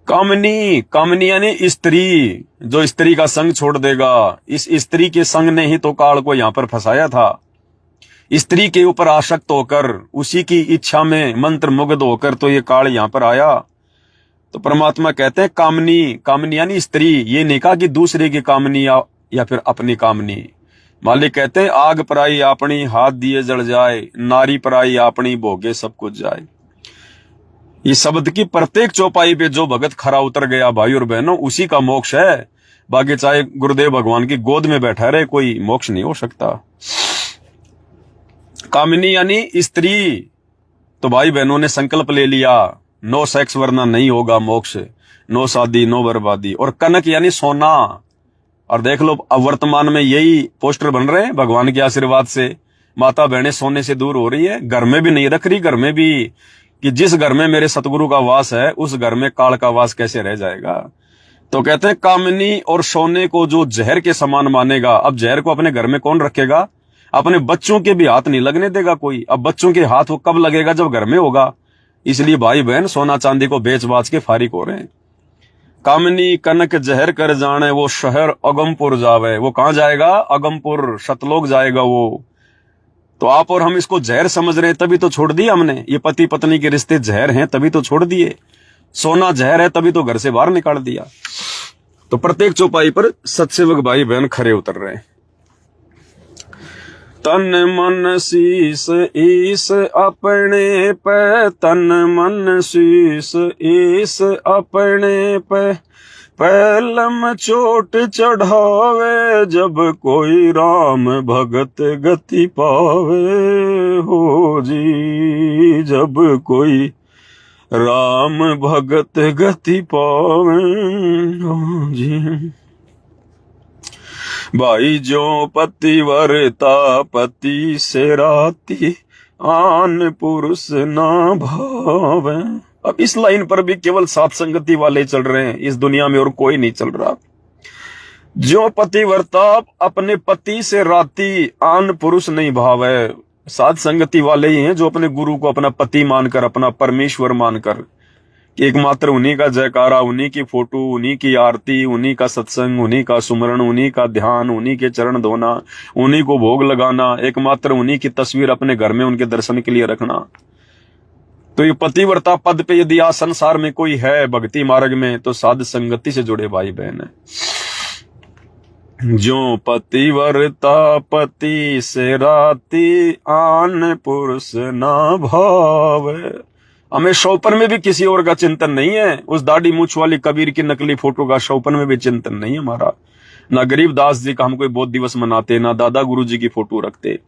कामनी, कामनी यानी स्त्री, जो स्त्री का संग छोड़ देगा। इस स्त्री के संग ने ही तो काल को यहां पर फंसाया था। स्त्री के ऊपर आसक्त होकर, उसी की इच्छा में मंत्र मुग्ध होकर तो ये काल यहां पर आया। तो परमात्मा कहते हैं कामनी, कामनी यानी स्त्री। ये नहीं कहा कि दूसरे की कामनी या फिर अपनी कामनी। मालिक कहते हैं आग पराई अपनी हाथ दिए जल जाए, नारी पराई अपनी भोगे सब कुछ जाए। इस शब्द की प्रत्येक चौपाई पे जो भगत खरा उतर गया भाई और बहनों, उसी का मोक्ष है। बाकी चाहे गुरुदेव भगवान की गोद में बैठा रहे, कोई मोक्ष नहीं हो सकता। कामिनी यानी स्त्री। तो भाई बहनों ने संकल्प ले लिया, नो सेक्स वरना नहीं होगा मोक्ष, नो शादी नो बर्बादी। और कनक यानी सोना। और देख लो अब वर्तमान में यही पोस्टर बन रहे हैं भगवान के आशीर्वाद से। माता बहनें सोने से दूर हो रही है, घर में भी नहीं रख रही, घर में भी कि जिस घर में मेरे सतगुरु का वास है उस घर में काल का वास कैसे रह जाएगा। तो कहते हैं कामिनी और सोने को जो जहर के समान मानेगा। अब जहर को अपने घर में कौन रखेगा? अपने बच्चों के भी हाथ नहीं लगने देगा कोई। अब बच्चों के हाथ वो कब लगेगा? जब घर में होगा। इसलिए भाई बहन सोना चांदी को बेच बाच के फारिग हो रहे हैं। कामिनी कनक जहर कर जाने वो शहर अगमपुर जावे। वो कहां जाएगा? अगमपुर, सतलोक जाएगा वो। तो आप और हम इसको जहर समझ रहे हैं, तभी तो छोड़ दिए हमने। ये पति पत्नी के रिश्ते जहर हैं तभी तो छोड़ दिए। सोना जहर है तभी तो घर से बाहर निकाल दिया। तो प्रत्येक चौपाई पर सत्सेवक भाई बहन खरे उतर रहे हैं। तन मन शीस ईस अपने पे, तन मन शीस ईस अपने पे, पहलम चोट चढ़ावे, जब कोई राम भगत गति पावे हो जी। जब कोई राम भगत गति पावे हो जी। भाई जो पतिव्रता पति से राती, आन पुरुष ना भावे। अब इस लाइन पर भी केवल सात संगति वाले चल रहे हैं इस दुनिया में, और कोई नहीं चल रहा। जो पतिव्रता अपने पति से राती, आन पुरुष नहीं भावे। सात संगति वाले ही हैं जो अपने गुरु को अपना पति मानकर, अपना परमेश्वर मानकर, कि एकमात्र उन्हीं का जयकारा, उन्हीं की फोटो, उन्हीं की आरती, उन्हीं का सत्संग, उन्हीं का सुमरण, उन्हीं का ध्यान, उन्हीं के चरण धोना, उन्हीं को भोग लगाना, एकमात्र उन्हीं की तस्वीर अपने घर में उनके दर्शन के लिए रखना। तो ये पतिव्रता पद पे यदि आज संसार में कोई है भक्ति मार्ग में, तो साध संगति से जुड़े भाई बहन है। जो पतिव्रता पति से राती, आन पुरुष ना भावे। हमें शौपन में भी किसी और का चिंतन नहीं है। उस दाढ़ी मूछ वाली कबीर की नकली फोटो का शौपन में भी चिंतन नहीं है हमारा। ना गरीब दास जी का हम कोई बहुत दिवस मनाते, ना दादा गुरु जी की फोटो रखते।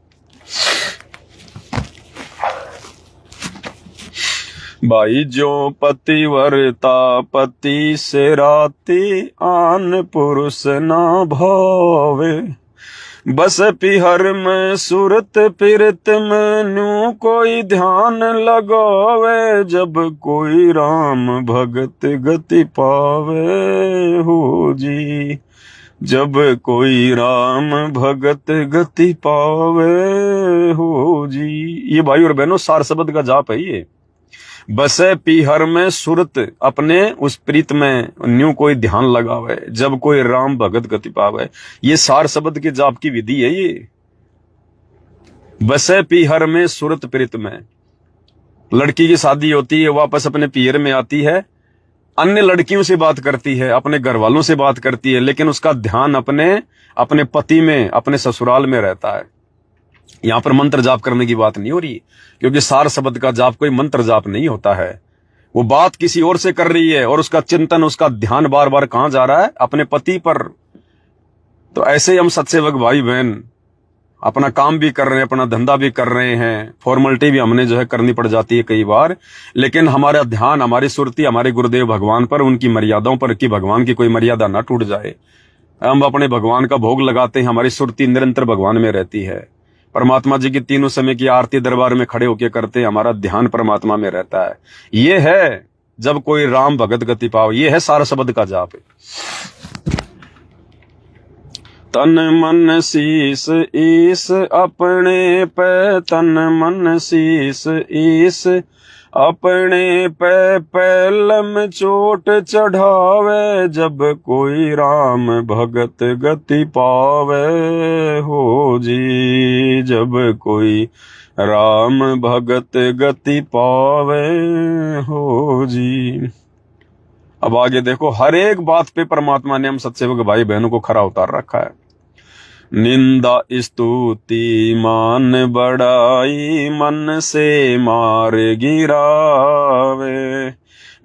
भाई जो पतिव्रता पति से राती, आन पुरुष ना भावे, बस पिहर में सुरत पिरत में न्यू कोई ध्यान लगावे, जब कोई राम भगत गति पावे हो जी, जब कोई राम भगत गति पावे हो जी। ये भाई और बहनों सार शब्द का जाप है ये। बसे पीहर में सुरत अपने उस प्रीत में न्यू कोई ध्यान लगावे, जब कोई राम भगत गति पावे। ये सार शब्द के जाप की विधि है ये। बसे पीहर में सुरत प्रीत में, लड़की की शादी होती है, वापस अपने पीहर में आती है, अन्य लड़कियों से बात करती है, अपने घर वालों से बात करती है, लेकिन उसका ध्यान अपने पति में, अपने ससुराल में रहता है। यहां पर मंत्र जाप करने की बात नहीं हो रही, क्योंकि सार शब्द का जाप कोई मंत्र जाप नहीं होता है। वो बात किसी और से कर रही है और उसका चिंतन, उसका ध्यान बार बार कहां जा रहा है? अपने पति पर। तो ऐसे ही हम सत्सेवक भाई बहन अपना काम भी कर रहे हैं, अपना धंधा भी कर रहे हैं, फॉर्मेलिटी भी हमने जो है करनी पड़ जाती है कई बार, लेकिन हमारा ध्यान, हमारी सुरती हमारे गुरुदेव भगवान पर, उनकी मर्यादाओं पर, कि भगवान की कोई मर्यादा ना टूट जाए। हम अपने भगवान का भोग लगाते हैं, हमारी सुरती निरंतर भगवान में रहती है। परमात्मा जी की तीनों समय की आरती दरबार में खड़े होकर करते हैं, हमारा ध्यान परमात्मा में रहता है। ये है जब कोई राम भगत गति पाओ, ये है सार शब्द का जाप। तन मन शीस ईस अपने पे, तन मन शीस ईस अपने पे पैलम चोट चढ़ावे, जब कोई राम भगत गति पावे हो जी, जब कोई राम भगत गति पावे हो जी। अब आगे देखो, हर एक बात पे परमात्मा ने हम सत्सेवक भाई बहनों को खरा उतार रखा है। निंदा स्तुति मान बड़ाई, मन से मार गिरावे,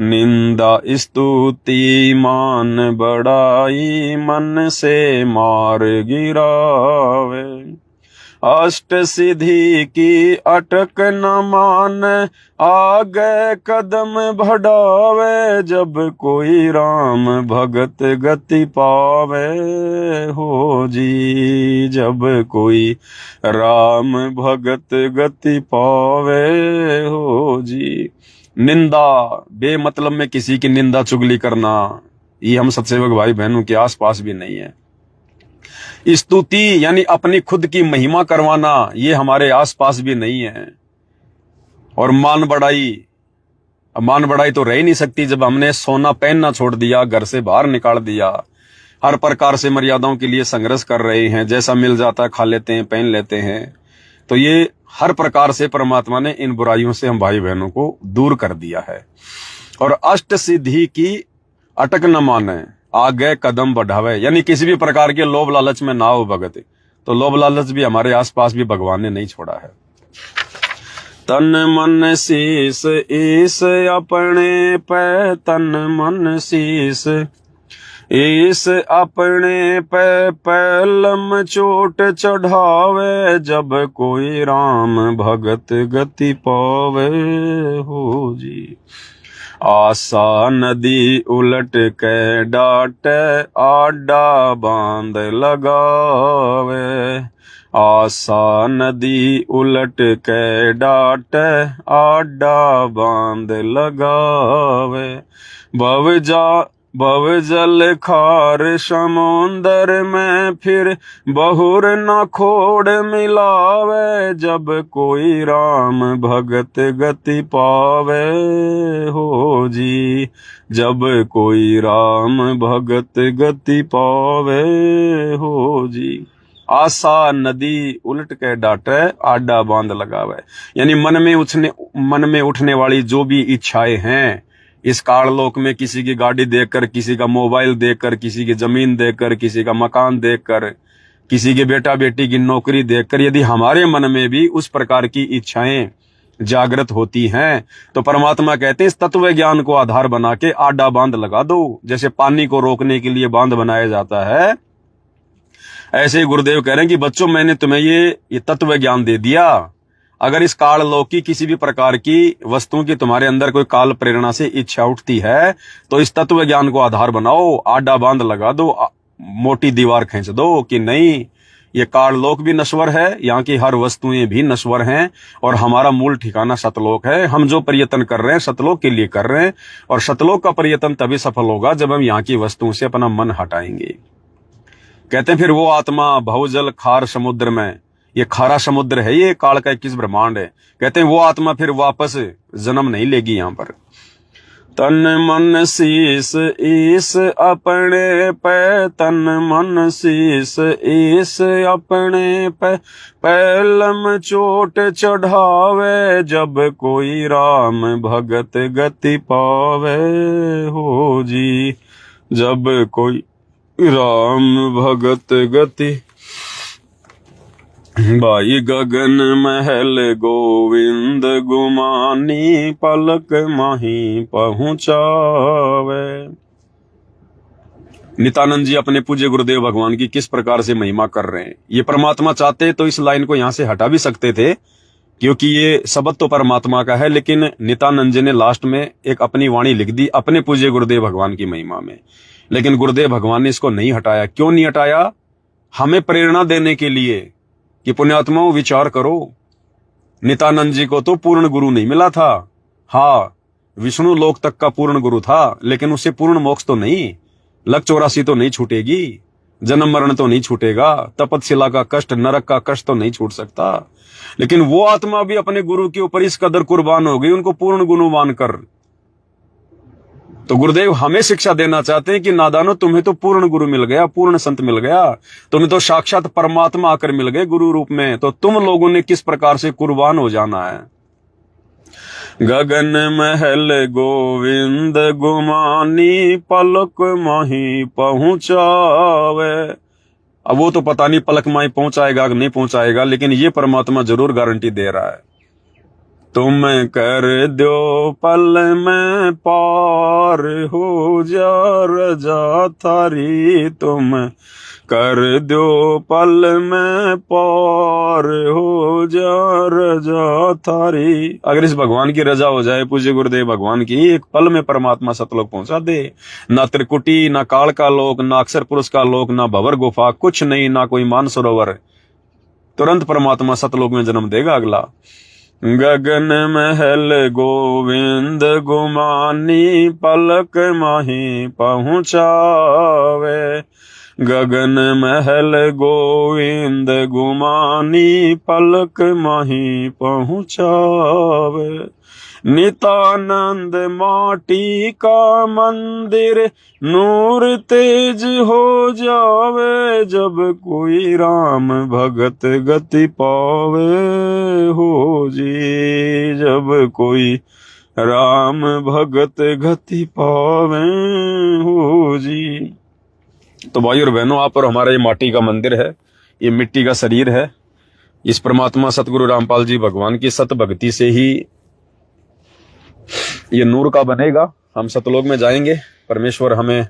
निंदा स्तुति मान बड़ाई, मन से मार गिरावे, अष्ट सिद्धि की अटक न मान, आगे कदम बढ़ावे, जब कोई राम भगत गति पावे हो जी, जब कोई राम भगत गति पावे हो जी। निंदा, बेमतलब में किसी की निंदा चुगली करना, ये हम सत्सेवक भाई बहनों के आसपास भी नहीं है। स्तुति यानी अपनी खुद की महिमा करवाना, ये हमारे आसपास भी नहीं है। और मान बढ़ाई, अब मान बढ़ाई तो रह ही नहीं सकती जब हमने सोना पहनना छोड़ दिया, घर से बाहर निकाल दिया, हर प्रकार से मर्यादाओं के लिए संघर्ष कर रहे हैं, जैसा मिल जाता है खा लेते हैं, पहन लेते हैं। तो ये हर प्रकार से परमात्मा ने इन बुराइयों से हम भाई बहनों को दूर कर दिया है। और अष्ट सिद्धि की अटक न माने, आगे कदम बढ़ावे, यानी किसी भी प्रकार के लोभ लालच में ना हो भगत। तो लोभ लालच भी हमारे आसपास भी भगवान ने नहीं छोड़ा है। तन मन शीस ईस अपने पे, तन मन शीस ईस अपने पे पैलम चोट चढ़ावे, जब कोई राम भगत गति पावे हो जी। आशा नदी उलट के डाटे, आडा बांध लगावे, आशा नदी उलट के डाटे, आडा बांध लगावे, भव जल खार समुंदर में, फिर बहुर न खोड़ मिलावे, जब कोई राम भगत गति पावे हो जी, जब कोई राम भगत गति पावे हो जी। आशा नदी उलट के डाटे, आडा बांध लगावे, यानी मन में उठने वाली जो भी इच्छाएं हैं इस काललोक में, किसी की गाड़ी देखकर, किसी का मोबाइल देखकर, किसी की जमीन देखकर, किसी का मकान देखकर, किसी के बेटा बेटी की नौकरी देखकर, यदि हमारे मन में भी उस प्रकार की इच्छाएं जागृत होती हैं, तो परमात्मा कहते हैं इस तत्व ज्ञान को आधार बना के आडा बांध लगा दो। जैसे पानी को रोकने के लिए बांध बनाया जाता है, ऐसे ही गुरुदेव कह रहे हैं कि बच्चों मैंने तुम्हें ये तत्व ज्ञान दे दिया, अगर इस काल लोक की किसी भी प्रकार की वस्तुओं की तुम्हारे अंदर कोई काल प्रेरणा से इच्छा उठती है, तो इस तत्व ज्ञान को आधार बनाओ, आडा बांध लगा दो, मोटी दीवार खींच दो कि नहीं, ये काललोक भी नश्वर है, यहाँ की हर वस्तुएं भी नश्वर हैं, और हमारा मूल ठिकाना सतलोक है। हम जो प्रयत्न कर रहे हैं सतलोक के लिए कर रहे हैं, और सतलोक का प्रयत्न तभी सफल होगा जब हम यहाँ की वस्तुओं से अपना मन हटाएंगे। कहते हैं फिर वो आत्मा भवजल खार समुद्र में, ये खारा समुद्र है, ये काल का 21 ब्रह्मांड है। कहते हैं वो आत्मा फिर वापस जन्म नहीं लेगी यहाँ पर। तन मन शीस ईस अपने पे, तन मन शीस ईस अपने पे, पैलम चोट चढ़ावे, जब कोई राम भगत गति पावे हो जी, जब कोई राम भगत गति। भाई गगन महल गोविंद गुमानी, पलक माही पहुंचावे। नित्यानंद जी अपने पूज्य गुरुदेव भगवान की किस प्रकार से महिमा कर रहे हैं। ये परमात्मा चाहते तो इस लाइन को यहां से हटा भी सकते थे, क्योंकि ये शब्द तो परमात्मा का है, लेकिन नित्यानंद जी ने लास्ट में एक अपनी वाणी लिख दी अपने पूज्य गुरुदेव भगवान की महिमा में। लेकिन गुरुदेव भगवान ने इसको नहीं हटाया। क्यों नहीं हटाया? हमें प्रेरणा देने के लिए कि पुण्यात्माओं विचार करो। नित्यानंद जी को तो पूर्ण गुरु नहीं मिला था। हाँ, विष्णु लोक तक का पूर्ण गुरु था, लेकिन उससे पूर्ण मोक्ष तो नहीं, लक 84 तो नहीं छूटेगी, जन्म मरण तो नहीं छूटेगा, तपतशिला का कष्ट, नरक का कष्ट तो नहीं छूट सकता। लेकिन वो आत्मा भी अपने गुरु के ऊपर इस कदर कुर्बान हो गई, उनको पूर्ण गुरु मानकर। तो गुरुदेव हमें शिक्षा देना चाहते हैं कि नादानो, तुम्हें तो पूर्ण गुरु मिल गया, पूर्ण संत मिल गया, तुम्हें तो साक्षात परमात्मा आकर मिल गए गुरु रूप में, तो तुम लोगों ने किस प्रकार से कुर्बान हो जाना है। गगन महल गोविंद गुमानी, पलक माही पहुंचावे। अब वो तो पता नहीं पलक माही पहुंचाएगा कि नहीं पहुंचाएगा, लेकिन ये परमात्मा जरूर गारंटी दे रहा है। तुम कर दो पल में पार, हो जा रजा थारी, तुम कर दो पल में पार, हो जा रजा थारी। अगर इस भगवान की रजा हो जाए, पूज्य गुरुदेव भगवान की, एक पल में परमात्मा सतलोक पहुंचा दे। ना त्रिकुटी, ना काल का लोक, ना अक्षर पुरुष का लोक, ना भंवर गुफा, कुछ नहीं, ना कोई मानसरोवर, तुरंत परमात्मा सतलोक में जन्म देगा अगला। गगन महल गोविंद गुमानी, पलक माही पहुंचावे। गगन महल गोविंद गुमानी, पलक माही पहुंचावे। नित्यानंद माटी का मंदिर, नूर तेज हो जावे, जब कोई राम भगत गति पावे हो जी, जब कोई राम भगत गति पावे हो जी। तो भाई और बहनों, आप और हमारा ये माटी का मंदिर है, ये मिट्टी का शरीर है। इस परमात्मा सतगुरु रामपाल जी भगवान की सत भक्ति से ही ये नूर का बनेगा। हम सतलोक में जाएंगे, परमेश्वर हमें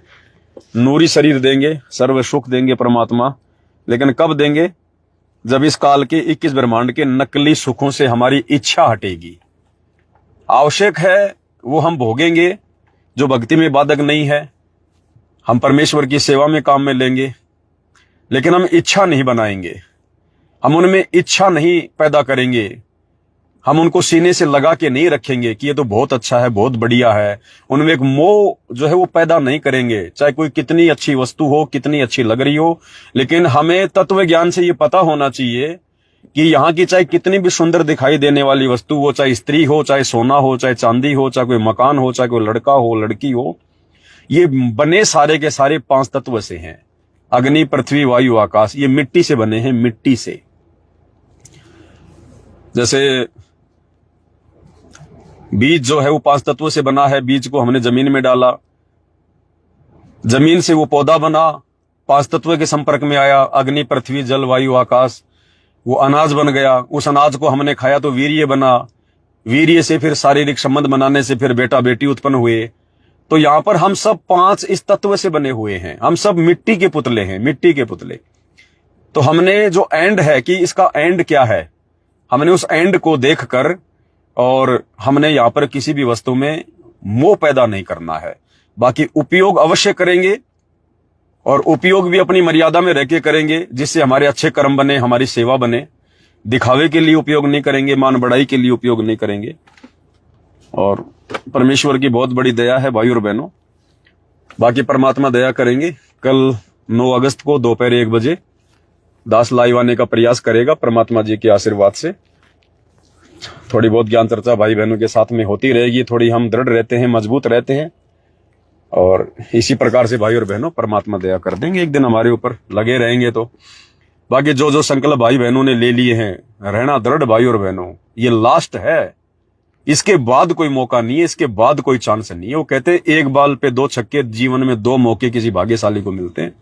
नूरी शरीर देंगे, सर्व सुख देंगे परमात्मा। लेकिन कब देंगे? जब इस काल के 21 ब्रह्मांड के नकली सुखों से हमारी इच्छा हटेगी। आवश्यक है वो हम भोगेंगे, जो भक्ति में बाधक नहीं है, हम परमेश्वर की सेवा में काम में लेंगे, लेकिन हम इच्छा नहीं बनाएंगे, हम उनमें इच्छा नहीं पैदा करेंगे, हम उनको सीने से लगा के नहीं रखेंगे कि ये तो बहुत अच्छा है, बहुत बढ़िया है। उनमें एक मोह जो है वो पैदा नहीं करेंगे, चाहे कोई कितनी अच्छी वस्तु हो, कितनी अच्छी लग रही हो। लेकिन हमें तत्व ज्ञान से ये पता होना चाहिए कि यहाँ की चाहे कितनी भी सुंदर दिखाई देने वाली वस्तु हो, चाहे स्त्री हो, चाहे सोना हो, चाहे चांदी हो, चाहे कोई मकान हो, चाहे कोई लड़का हो, लड़की हो, ये बने सारे के सारे 5 तत्व से हैं। अग्नि, पृथ्वी, वायु, आकाश, ये मिट्टी से बने हैं, मिट्टी से। जैसे बीज जो है वो 5 तत्वों से बना है, बीज को हमने जमीन में डाला, जमीन से वो पौधा बना, 5 तत्वों के संपर्क में आया, अग्नि, पृथ्वी, जल, वायु, आकाश, वो अनाज बन गया। उस अनाज को हमने खाया तो वीर्य बना, वीर्य से फिर शारीरिक संबंध बनाने से फिर बेटा बेटी उत्पन्न हुए। तो यहां पर हम सब 5 इस तत्व से बने हुए हैं, हम सब मिट्टी के पुतले हैं, मिट्टी के पुतले। तो हमने जो एंड है कि इसका एंड क्या है, हमने उस एंड को देखकर, और हमने यहां पर किसी भी वस्तु में मोह पैदा नहीं करना है। बाकी उपयोग अवश्य करेंगे, और उपयोग भी अपनी मर्यादा में रह के करेंगे, जिससे हमारे अच्छे कर्म बने, हमारी सेवा बने। दिखावे के लिए उपयोग नहीं करेंगे, मान बढ़ाई के लिए उपयोग नहीं करेंगे। और परमेश्वर की बहुत बड़ी दया है भाई और बहनों। बाकी परमात्मा दया करेंगे। कल 9 अगस्त को दोपहर 1 बजे दास लाइव आने का प्रयास करेगा परमात्मा जी के आशीर्वाद से। थोड़ी बहुत ज्ञान चर्चा भाई बहनों के साथ में होती रहेगी। थोड़ी हम दृढ़ रहते हैं, मजबूत रहते हैं, और इसी प्रकार से भाई और बहनों परमात्मा दया कर देंगे, एक दिन हमारे ऊपर लगे रहेंगे। तो बाकी जो जो संकल्प भाई बहनों ने ले लिए हैं, रहना दृढ़ भाई और बहनों, ये लास्ट है। इसके बाद कोई मौका नहीं है, इसके बाद कोई चांस नहीं है। वो कहते हैं एक बाल पे 2 छक्के, जीवन में 2 मौके किसी भाग्यशाली को मिलते हैं।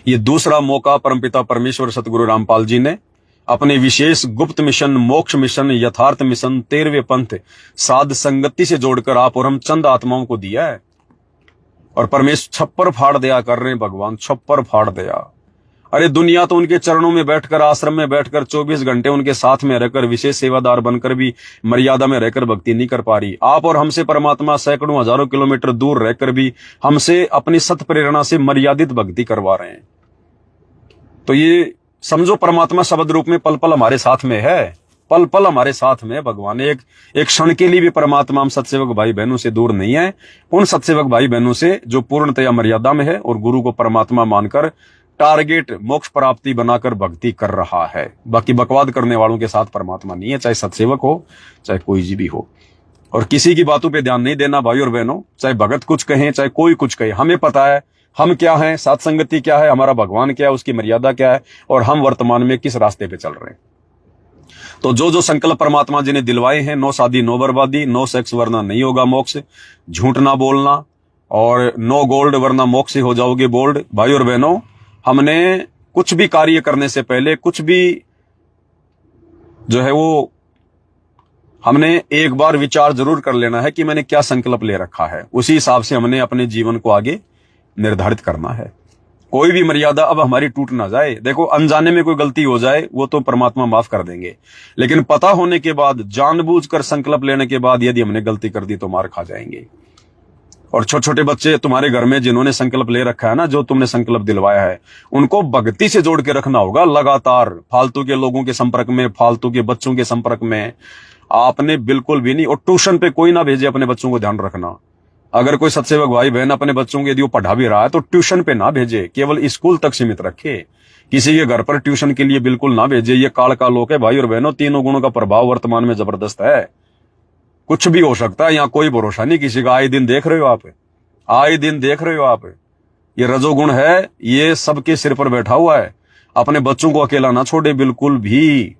ये दूसरा मौका परमपिता परमेश्वर सतगुरु रामपाल जी ने अपने विशेष गुप्त मिशन, मोक्ष मिशन, यथार्थ मिशन, 13वें पंथ साध संगति से जोड़कर आप और हम चंद आत्माओं को दिया है। और परमेश्वर छप्पर फाड़ दया कर रहे हैं भगवान, छप्पर फाड़ दया। अरे दुनिया तो उनके चरणों में बैठकर, आश्रम में बैठकर 24 घंटे उनके साथ में रहकर, विशेष सेवादार बनकर भी मर्यादा में रहकर भक्ति नहीं कर पा रही। आप और हमसे परमात्मा सैकड़ों हजारों किलोमीटर दूर रहकर भी हमसे अपनी सत प्रेरणा से मर्यादित भक्ति करवा रहे हैं। तो ये समझो परमात्मा शब्द रूप में पल पल हमारे साथ में है, पल पल हमारे साथ में भगवान। एक क्षण के लिए भी परमात्मा हम सत्सेवक भाई बहनों से दूर नहीं है। उन सत्सेवक भाई बहनों से जो पूर्णतया मर्यादा में है और गुरु को परमात्मा मानकर टारगेट मोक्ष प्राप्ति बनाकर भक्ति कर रहा है। बाकी बकवाद करने वालों के साथ परमात्मा नहीं है, चाहे सत्सेवक हो, चाहे कोई भी हो। और किसी की बातों पे ध्यान नहीं देना भाई और बहनों, चाहे भगत कुछ कहें, चाहे कोई कुछ कहे। हमें पता है हम क्या हैं, सत्संगति क्या है, हमारा भगवान क्या है, उसकी मर्यादा क्या है, और हम वर्तमान में किस रास्ते पे चल रहे हैं। तो जो जो संकल्प परमात्मा जी ने दिलवाए हैं, नो शादी नो बर्बादी, नो सेक्स वरना नहीं होगा मोक्ष, झूठ ना बोलना, और नो गोल्ड वरना मोक्ष से हो जाओगे बोल्ड। भाई और बहनों, हमने कुछ भी कार्य करने से पहले, कुछ भी जो है वो हमने एक बार विचार जरूर कर लेना है कि मैंने क्या संकल्प ले रखा है। उसी हिसाब से हमने अपने जीवन को आगे निर्धारित करना है। कोई भी मर्यादा अब हमारी टूट ना जाए। देखो, अनजाने में कोई गलती हो जाए वो तो परमात्मा माफ कर देंगे, लेकिन पता होने के बाद, जानबूझकर संकल्प लेने के बाद यदि हमने गलती कर दी तो मार खा जाएंगे। और छोटे छोटे बच्चे तुम्हारे घर में जिन्होंने संकल्प ले रखा है ना, जो तुमने संकल्प दिलवाया है, उनको भक्ति से जोड़ के रखना होगा। लगातार फालतू के लोगों के संपर्क में, फालतू के बच्चों के संपर्क में आपने बिल्कुल भी नहीं। और ट्यूशन पे कोई ना भेजे अपने बच्चों को, ध्यान रखना। अगर कोई सत्सेवक भाई बहन अपने बच्चों को यदि वो पढ़ा भी रहा है तो ट्यूशन पे ना भेजे, केवल स्कूल तक सीमित रखे। किसी के घर पर ट्यूशन के लिए बिल्कुल ना भेजे। ये काल का लोक है भाई और बहनों। तीनों गुणों का प्रभाव वर्तमान में जबरदस्त है। कुछ भी हो सकता है, यहाँ कोई भरोसा नहीं किसी का। आए दिन देख रहे हो आप, आए दिन देख रहे हो आप। ये रजोगुण है, ये सबके सिर पर बैठा हुआ है। अपने बच्चों को अकेला ना छोड़े बिल्कुल भी।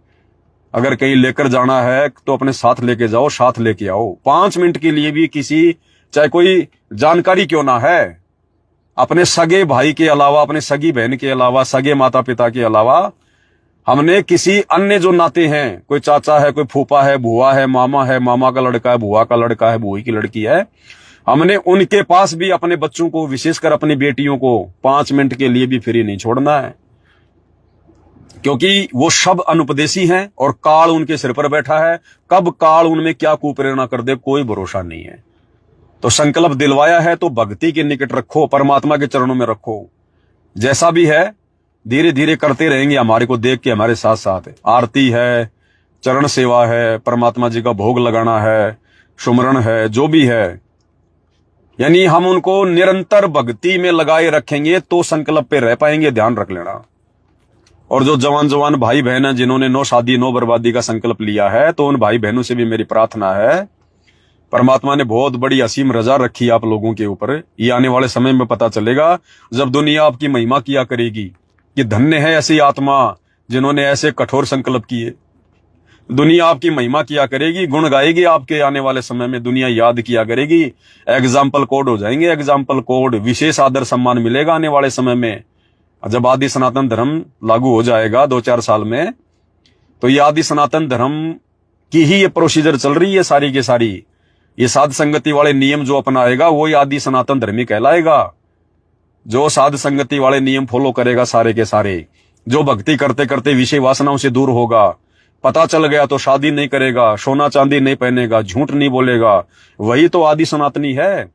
अगर कहीं लेकर जाना है तो अपने साथ लेके जाओ, साथ लेके आओ। 5 मिनट के लिए भी किसी, चाहे कोई जानकारी क्यों ना है, अपने सगे भाई के अलावा, अपने सगी बहन के अलावा, सगे माता पिता के अलावा, हमने किसी अन्य जो नाते हैं, कोई चाचा है, कोई फूफा है, बुआ है, मामा है, मामा का लड़का है, बुआ का लड़का है, बुई की लड़की है, हमने उनके पास भी अपने बच्चों को, विशेषकर अपनी बेटियों को 5 मिनट के लिए भी फ्री नहीं छोड़ना है। क्योंकि वो सब अनुपदेशी हैं और काल उनके सिर पर बैठा है। कब काल उनमें क्या कुप्रेरणा कर दे कोई भरोसा नहीं है। तो संकल्प दिलवाया है तो भक्ति के निकट रखो, परमात्मा के चरणों में रखो। जैसा भी है धीरे धीरे करते रहेंगे, हमारे को देख के हमारे साथ साथ। आरती है, चरण सेवा है, परमात्मा जी का भोग लगाना है, सुमरण है, जो भी है, यानी हम उनको निरंतर भक्ति में लगाए रखेंगे तो संकल्प पे रह पाएंगे। ध्यान रख लेना। और जो जवान जवान भाई बहन है जिन्होंने नो शादी नो बर्बादी का संकल्प लिया है, तो उन भाई बहनों से भी मेरी प्रार्थना है, परमात्मा ने बहुत बड़ी असीम रजा रखी आप लोगों के ऊपर। ये आने वाले समय में पता चलेगा जब दुनिया आपकी महिमा किया करेगी कि धन्य है ऐसी आत्मा जिन्होंने ऐसे कठोर संकल्प किए। दुनिया आपकी महिमा किया करेगी, गुण गाएगी आपके। आने वाले समय में दुनिया याद किया करेगी। एग्जाम्पल कोड हो जाएंगे, एग्जाम्पल कोड। विशेष आदर सम्मान मिलेगा आने वाले समय में। जब आदि सनातन धर्म लागू हो जाएगा 2-4 साल में, तो ये आदि सनातन धर्म की ही ये प्रोसीजर चल रही है सारी की सारी। ये साध संगति वाले नियम जो अपनाएगा वो ही आदि सनातन धर्मी कहलाएगा। जो साध संगति वाले नियम फॉलो करेगा सारे के सारे, जो भक्ति करते करते विषय वासनाओं से दूर होगा, पता चल गया तो शादी नहीं करेगा, सोना चांदी नहीं पहनेगा, झूठ नहीं बोलेगा, वही तो आदि सनातनी है।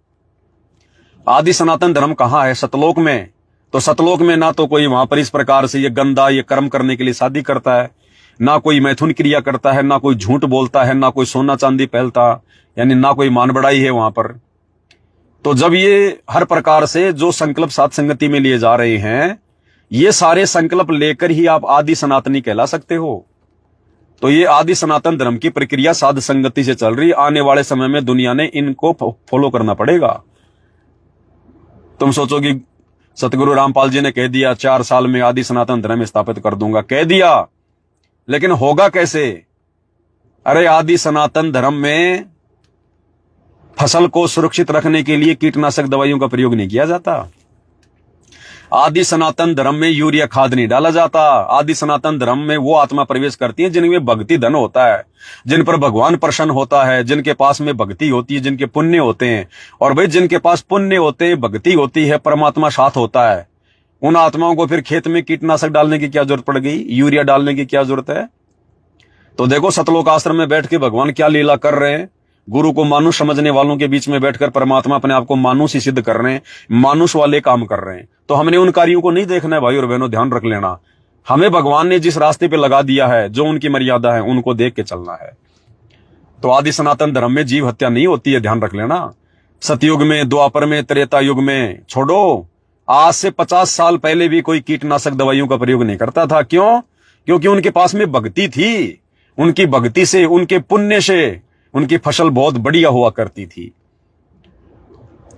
आदि सनातन धर्म कहाँ है? सतलोक में। तो सतलोक में ना तो कोई वहां पर इस प्रकार से ये गंदा ये कर्म करने के लिए शादी करता है, ना कोई मैथुन क्रिया करता है, ना कोई झूठ बोलता है, ना कोई सोना चांदी पहनता, यानी ना कोई मान बढ़ाई है वहां पर। तो जब ये हर प्रकार से जो संकल्प साध संगति में लिए जा रहे हैं, ये सारे संकल्प लेकर ही आप आदि सनातनी कहला सकते हो। तो ये आदि सनातन धर्म की प्रक्रिया साध संगति से चल रही, आने वाले समय में दुनिया ने इनको फॉलो करना पड़ेगा। तुम सोचो कि सतगुरु रामपाल जी ने कह दिया 4 साल में आदि सनातन धर्म स्थापित कर दूंगा, कह दिया, लेकिन होगा कैसे? अरे आदि सनातन धर्म में फसल को सुरक्षित रखने के लिए कीटनाशक दवाइयों का प्रयोग नहीं किया जाता। आदि सनातन धर्म में यूरिया खाद नहीं डाला जाता। आदि सनातन धर्म में वो आत्मा प्रवेश करती है जिनमें भक्ति धन होता है, जिन पर भगवान प्रसन्न होता है, जिनके पास में भक्ति होती है, जिनके पुण्य होते हैं। और भाई जिनके पास पुण्य होते हैं, भक्ति होती है, परमात्मा साथ होता है, उन आत्माओं को फिर खेत में कीटनाशक डालने की क्या जरूरत पड़ गई, यूरिया डालने की क्या जरूरत है? तो देखो सतलोक आश्रम में बैठ के भगवान क्या लीला कर रहे हैं। गुरु को मानुष समझने वालों के बीच में बैठकर परमात्मा अपने आप को मानुष ही सिद्ध कर रहे हैं, मानुष वाले काम कर रहे हैं। तो हमने उन कार्यों को नहीं देखना है भाई और बहनों, ध्यान रख लेना। हमें भगवान ने जिस रास्ते पे लगा दिया है, जो उनकी मर्यादा है, उनको देख के चलना है। तो आदि सनातन धर्म में जीव हत्या नहीं होती है, ध्यान रख लेना। सतयुग में, द्वापर में, त्रेता युग में छोड़ो, आज से 50 साल पहले भी कोई कीटनाशक दवाइयों का प्रयोग नहीं करता था। क्यों? क्योंकि उनके पास में भक्ति थी। उनकी भक्ति से, उनके पुण्य से उनकी फसल बहुत बढ़िया हुआ करती थी।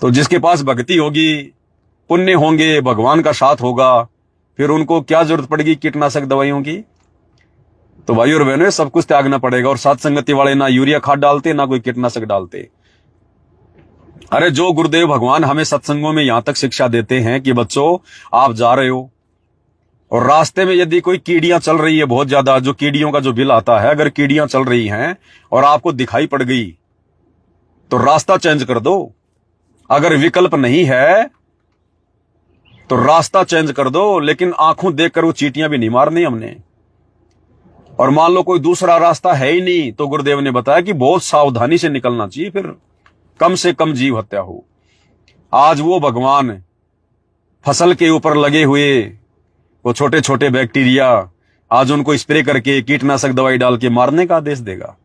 तो जिसके पास भक्ति होगी, पुण्य होंगे, भगवान का साथ होगा, फिर उनको क्या जरूरत पड़ेगी कीटनाशक दवाइयों की? तो भाई और बहनों, सब कुछ त्यागना पड़ेगा। और साथ संगति वाले ना यूरिया खाद डालते, ना कोई कीटनाशक डालते। अरे जो गुरुदेव भगवान हमें सत्संगों में यहां तक शिक्षा देते हैं कि बच्चों आप जा रहे हो और रास्ते में यदि कोई कीड़ियां चल रही है बहुत ज्यादा, जो कीड़ियों का जो बिल आता है, अगर कीड़ियां चल रही हैं और आपको दिखाई पड़ गई तो रास्ता चेंज कर दो। अगर विकल्प नहीं है तो रास्ता चेंज कर दो, लेकिन आंखों देखकर वो चींटियां भी नहीं मारनी हमने। और मान लो कोई दूसरा रास्ता है ही नहीं, तो गुरुदेव ने बताया कि बहुत सावधानी से निकलना चाहिए, फिर कम से कम जीव हत्या हो। आज वो भगवान फसल के ऊपर लगे हुए वो छोटे छोटे बैक्टीरिया, आज उनको स्प्रे करके कीटनाशक दवाई डाल के मारने का आदेश देगा।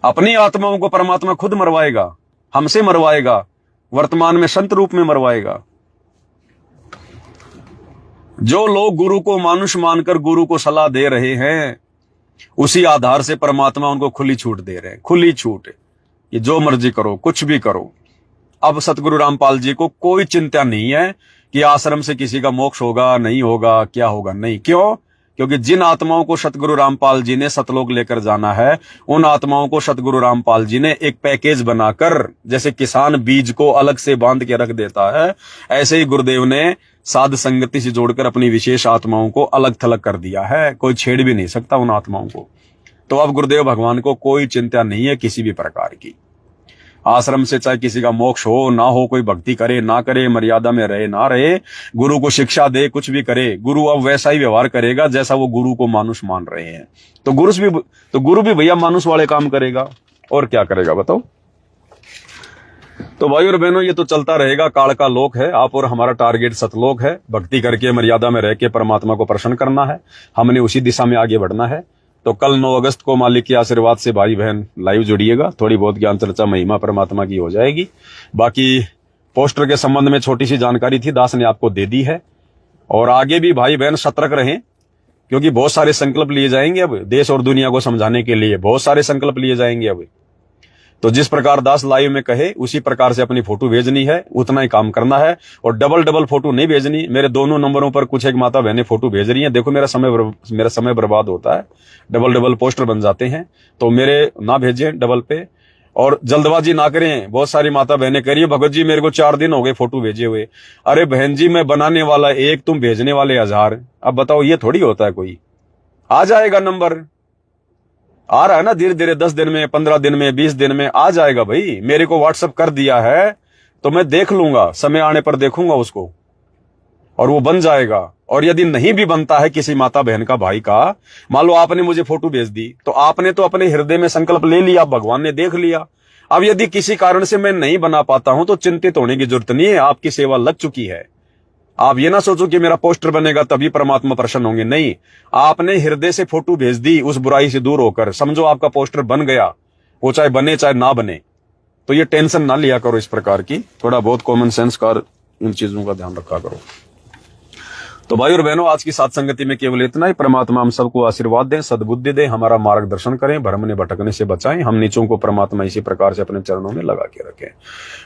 अपनी आत्माओं को परमात्मा खुद मरवाएगा, हमसे मरवाएगा, वर्तमान में संत रूप में मरवाएगा। जो लोग गुरु को मानुष मानकर गुरु को सलाह दे रहे हैं, उसी आधार से परमात्मा उनको खुली छूट दे रहे हैं। खुली छूट, ये जो मर्जी करो, कुछ भी करो। अब सतगुरु रामपाल जी को कोई चिंता नहीं है कि आश्रम से किसी का मोक्ष होगा, नहीं होगा, क्या होगा, नहीं। क्यों? क्योंकि जिन आत्माओं को सतगुरु रामपाल जी ने सतलोक लेकर जाना है, उन आत्माओं को सतगुरु रामपाल जी ने एक पैकेज बनाकर, जैसे किसान बीज को अलग से बांध के रख देता है, ऐसे ही गुरुदेव ने साध संगति से जोड़कर अपनी विशेष आत्माओं को अलग थलग कर दिया है। कोई छेड़ भी नहीं सकता उन आत्माओं को। तो अब गुरुदेव भगवान को कोई चिंता नहीं है किसी भी प्रकार की। आश्रम से चाहे किसी का मोक्ष हो ना हो, कोई भक्ति करे ना करे, मर्यादा में रहे ना रहे, गुरु को शिक्षा दे, कुछ भी करे, गुरु अब वैसा ही व्यवहार करेगा जैसा वो गुरु को मानुष मान रहे हैं। तो गुरु भी भैया मानुष वाले काम करेगा, और क्या करेगा बताओ। तो भाई और बहनों, ये तो चलता रहेगा, काल का लोक है। आप और हमारा टारगेट सतलोक है। भक्ति करके, मर्यादा में रह के परमात्मा को प्रसन्न करना है। हमने उसी दिशा में आगे बढ़ना है। तो कल 9 अगस्त को मालिक के आशीर्वाद से भाई बहन लाइव जुड़िएगा। थोड़ी बहुत ज्ञान चर्चा महिमा परमात्मा की हो जाएगी। बाकी पोस्टर के संबंध में छोटी सी जानकारी थी, दास ने आपको दे दी है। और आगे भी भाई बहन सतर्क रहें, क्योंकि बहुत सारे संकल्प लिए जाएंगे। अब देश और दुनिया को समझाने के लिए बहुत सारे संकल्प लिए जाएंगे। अब तो जिस प्रकार दास लाइव में कहे, उसी प्रकार से अपनी फोटो भेजनी है, उतना ही काम करना है। और डबल फोटो नहीं भेजनी। मेरे दोनों नंबरों पर कुछ एक माता बहनें फोटो भेज रही हैं। देखो मेरा समय बर्बाद होता है, डबल पोस्टर बन जाते हैं। तो मेरे ना भेजें डबल पे, और जल्दबाजी ना करें। बहुत सारी माता बहनें कह रही है भगत जी मेरे को 4 दिन हो गए फोटो भेजे हुए। अरे बहन जी, मैं बनाने वाला 1, तुम भेजने वाले 1000। अब बताओ ये थोड़ी होता है। कोई आ जाएगा, नंबर आ रहा है ना, धीरे धीरे 10 दिन में, 15 दिन में, 20 दिन में आ जाएगा। भाई मेरे को व्हाट्सएप कर दिया है तो मैं देख लूंगा, समय आने पर देखूंगा उसको, और वो बन जाएगा। और यदि नहीं भी बनता है किसी माता बहन का, भाई का, मान लो आपने मुझे फोटो भेज दी, तो आपने तो अपने हृदय में संकल्प ले लिया, भगवान ने देख लिया। अब यदि किसी कारण से मैं नहीं बना पाता हूं तो चिंतित होने की जरूरत नहीं है, आपकी सेवा लग चुकी है। आप ये ना सोचो कि मेरा पोस्टर बनेगा तभी परमात्मा प्रसन्न होंगे, नहीं। आपने हृदय से फोटो भेज दी उस बुराई से दूर होकर, समझो आपका पोस्टर बन गया, वो चाहे बने चाहे ना बने। तो ये टेंशन ना लिया करो इस प्रकार की, थोड़ा बहुत कॉमन सेंस का इन चीजों का ध्यान रखा करो। तो भाई और बहनों, आज की साथ संगति में केवल इतना ही। परमात्मा हम सबको आशीर्वाद दें, सद्बुद्धि दें, हमारा मार्गदर्शन करें, भ्रम ने भटकने से बचाएं, हम नीचों को परमात्मा इसी प्रकार से अपने चरणों में लगा के रखें।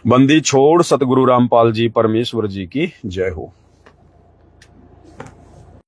बंदी छोड़ सतगुरु रामपाल जी परमेश्वर जी की जय हो।